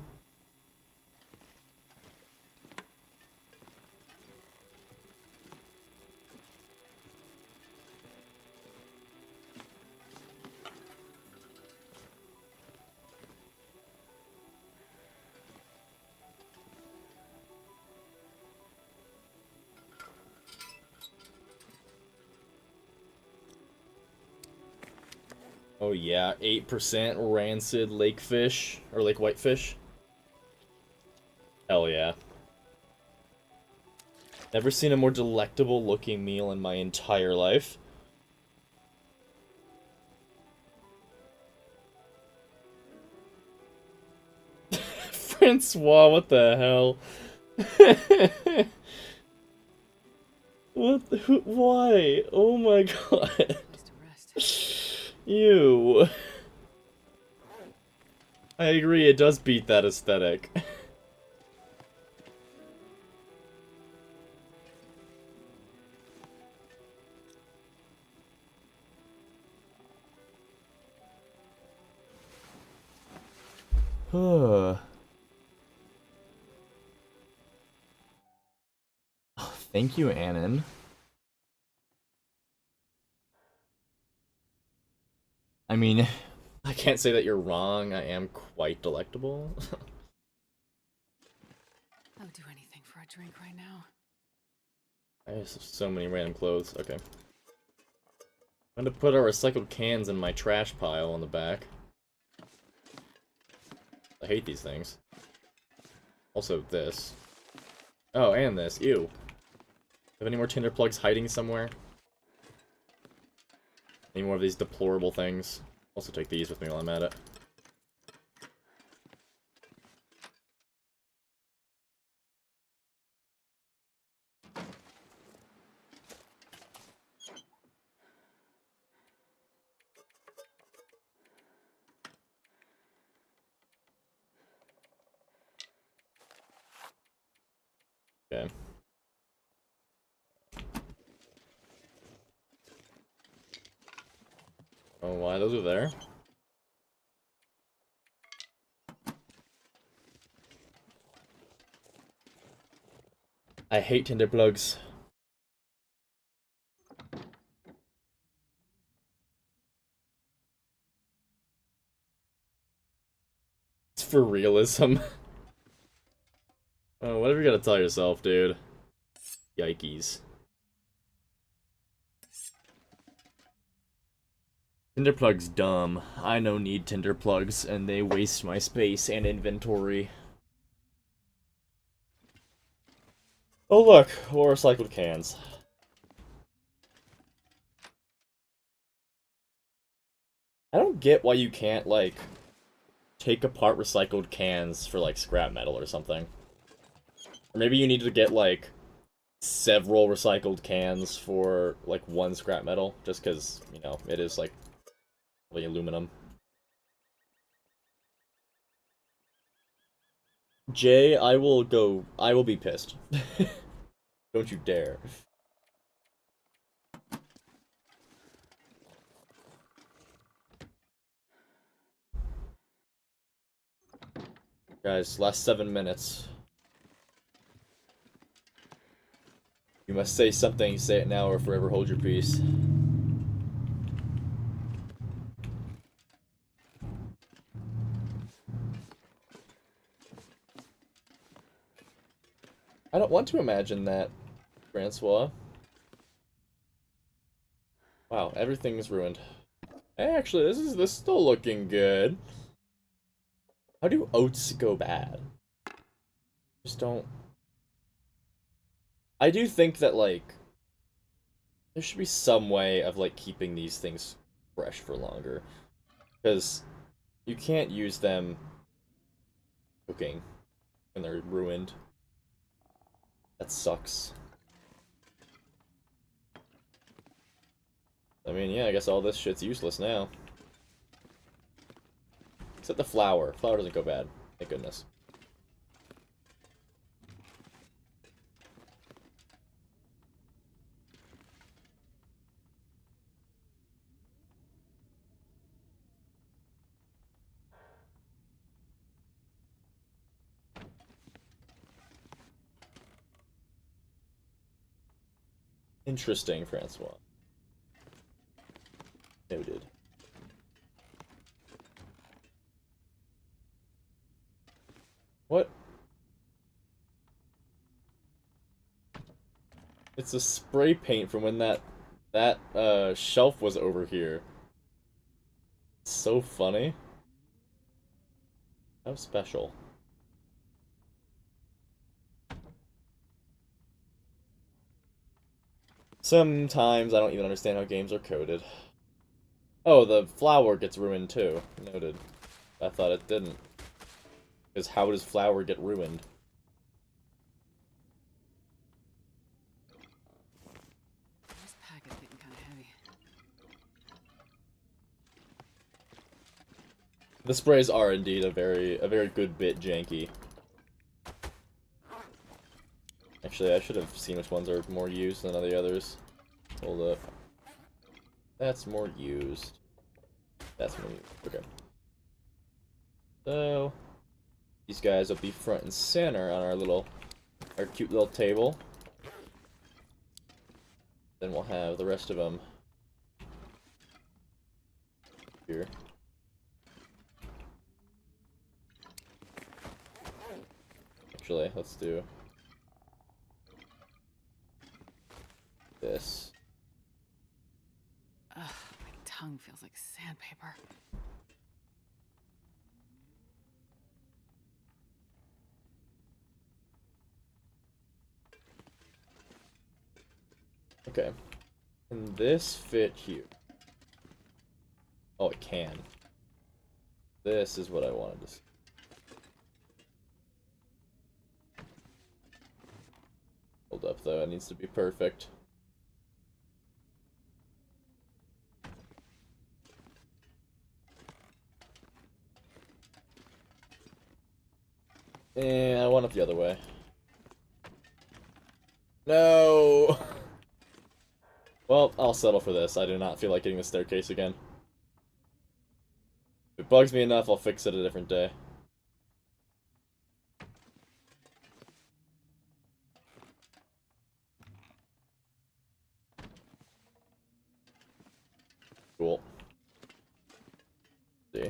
Oh yeah, 8% rancid lake fish, or lake whitefish. Hell yeah. Never seen a more delectable looking meal in my entire life. Francois, what the hell? What? Why? Oh my god. Ew. I agree, it does beat that aesthetic. Thank you, Annan. I mean, I can't say that you're wrong. I am quite delectable. I would do anything for a drink right now. I have so many random clothes. Okay. I'm gonna put our recycled cans in my trash pile on the back. I hate these things. Also this. Oh, and this. Ew. Have any more tinder plugs hiding somewhere? Any more of these deplorable things? Also take these with me while I'm at it. Okay. Oh, why those are there? I hate Tinder plugs. It's for realism. Oh, whatever you gotta tell yourself, dude. Yikes. Tinder plugs dumb. I no need Tinder plugs, and they waste my space and inventory. Oh look, more recycled cans. I don't get why you can't, like, take apart recycled cans for, like, scrap metal or something. Or maybe you need to get, like, several recycled cans for, like, one scrap metal, just because, you know, it is, like aluminum. Jay, I will be pissed. Don't you dare. Guys, last 7 minutes. You must say something, say it now or forever hold your peace. I don't want to imagine that, Francois. Wow, everything's ruined. Actually, this is still looking good. How do oats go bad? Just don't. I do think that, like, there should be some way of, like, keeping these things fresh for longer. Because you can't use them cooking when they're ruined. That sucks. I mean, yeah, I guess all this shit's useless now. Except the flour. Flour doesn't go bad. Thank goodness. Interesting, Francois. Noted. What? It's a spray paint from when that shelf was over here. It's so funny. How special. Sometimes I don't even understand how games are coded. Oh, the flour gets ruined too. Noted. I thought it didn't. Because how does flour get ruined? This pack is getting kind of heavy. The sprays are indeed a very good bit janky. Actually, I should have seen which ones are more used than the others. Hold up. That's more used. That's more used. Okay. So, these guys will be front and center on our cute little table. Then we'll have the rest of them here. Actually, let's do this. Ugh, my tongue feels like sandpaper. Okay. Can this fit here? Oh, it can. This is what I wanted to see. Hold up, though. It needs to be perfect. I want it the other way. No! Well, I'll settle for this. I do not feel like getting the staircase again. If it bugs me enough, I'll fix it a different day. Cool. See.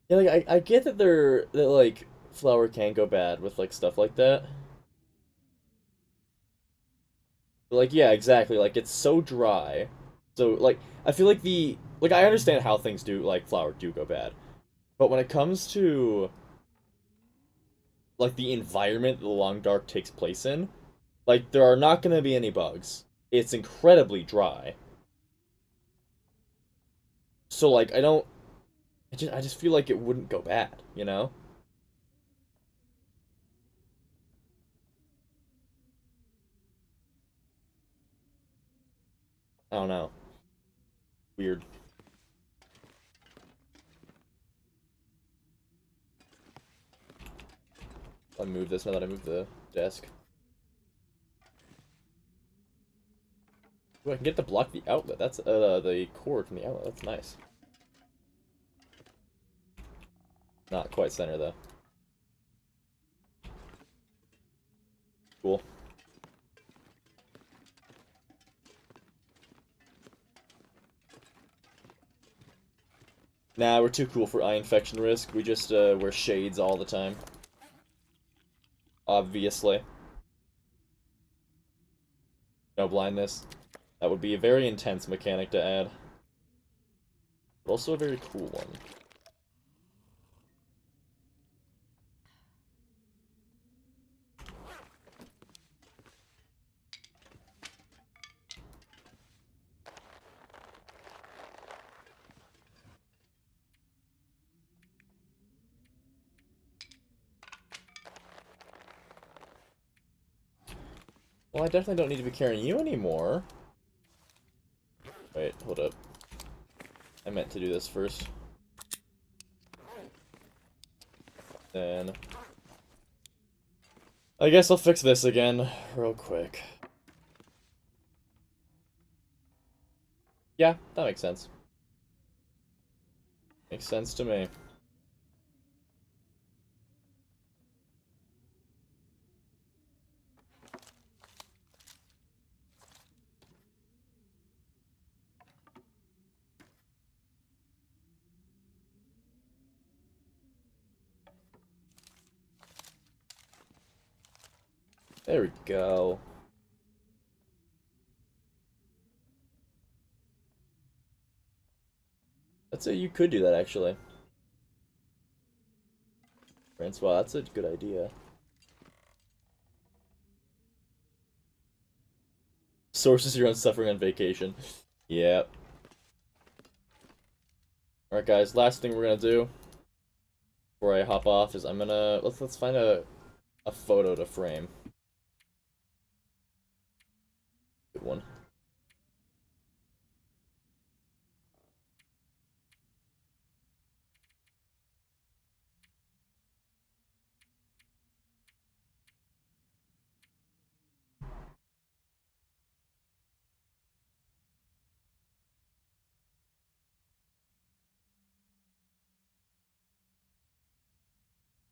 Yeah, like, I get that like, flour can go bad with, like, stuff like that. But, like, yeah, exactly, like, it's so dry. So, like, I feel like like, I understand how things do, like, flour do go bad. But when it comes to, like, the environment the Long Dark takes place in, like, there are not gonna be any bugs. It's incredibly dry. So, like, I just feel like it wouldn't go bad, you know? I don't know. Weird. I'll move this now that I move the desk. Ooh, I can get to block the outlet. That's, the cord from the outlet. That's nice. Not quite center, though. Cool. Nah, we're too cool for eye infection risk. We just, wear shades all the time. Obviously. No blindness. That would be a very intense mechanic to add. But also a very cool one. Well, I definitely don't need to be carrying you anymore. Wait, hold up. I meant to do this first. Then... I guess I'll fix this again, real quick. Yeah, that makes sense. Makes sense to me. There we go. That's it, you could do that, actually. Francois, that's a good idea. Sources your own suffering on vacation. Yep. Alright guys, last thing we're gonna do before I hop off is I'm gonna let's find a photo to frame. Good one.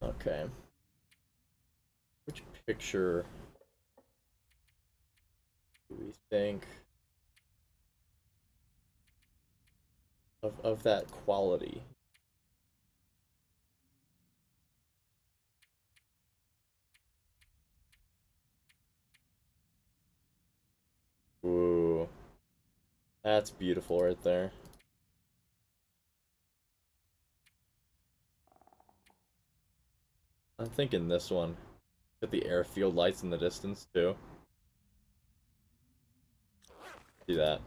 Okay. Which picture do we think of that quality? Ooh. That's beautiful right there. I'm thinking this one. Got the airfield lights in the distance too. See that.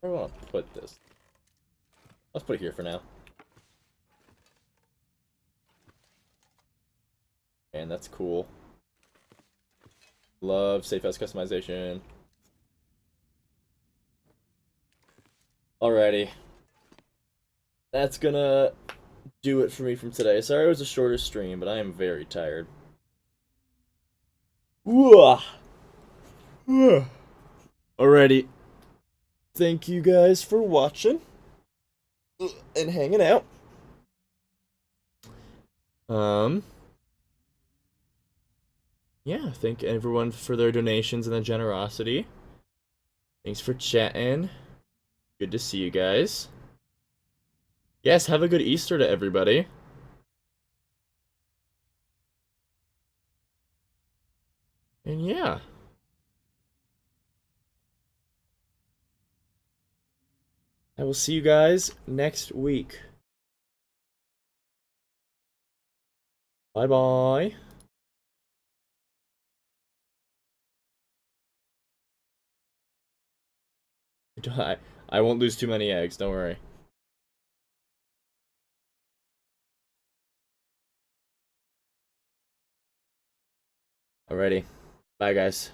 Where do I want to put this? Let's put it here for now. And that's cool. Love safe house customization. Alrighty. That's gonna do it for me from today. Sorry it was a shorter stream, but I am very tired. Alrighty. Thank you guys for watching and hanging out. Yeah, thank everyone for their donations and their generosity. Thanks for chatting. Good to see you guys. Yes, have a good Easter to everybody. And yeah. I will see you guys next week. Bye-bye. I won't lose too many eggs, don't worry. Alrighty. Bye, guys.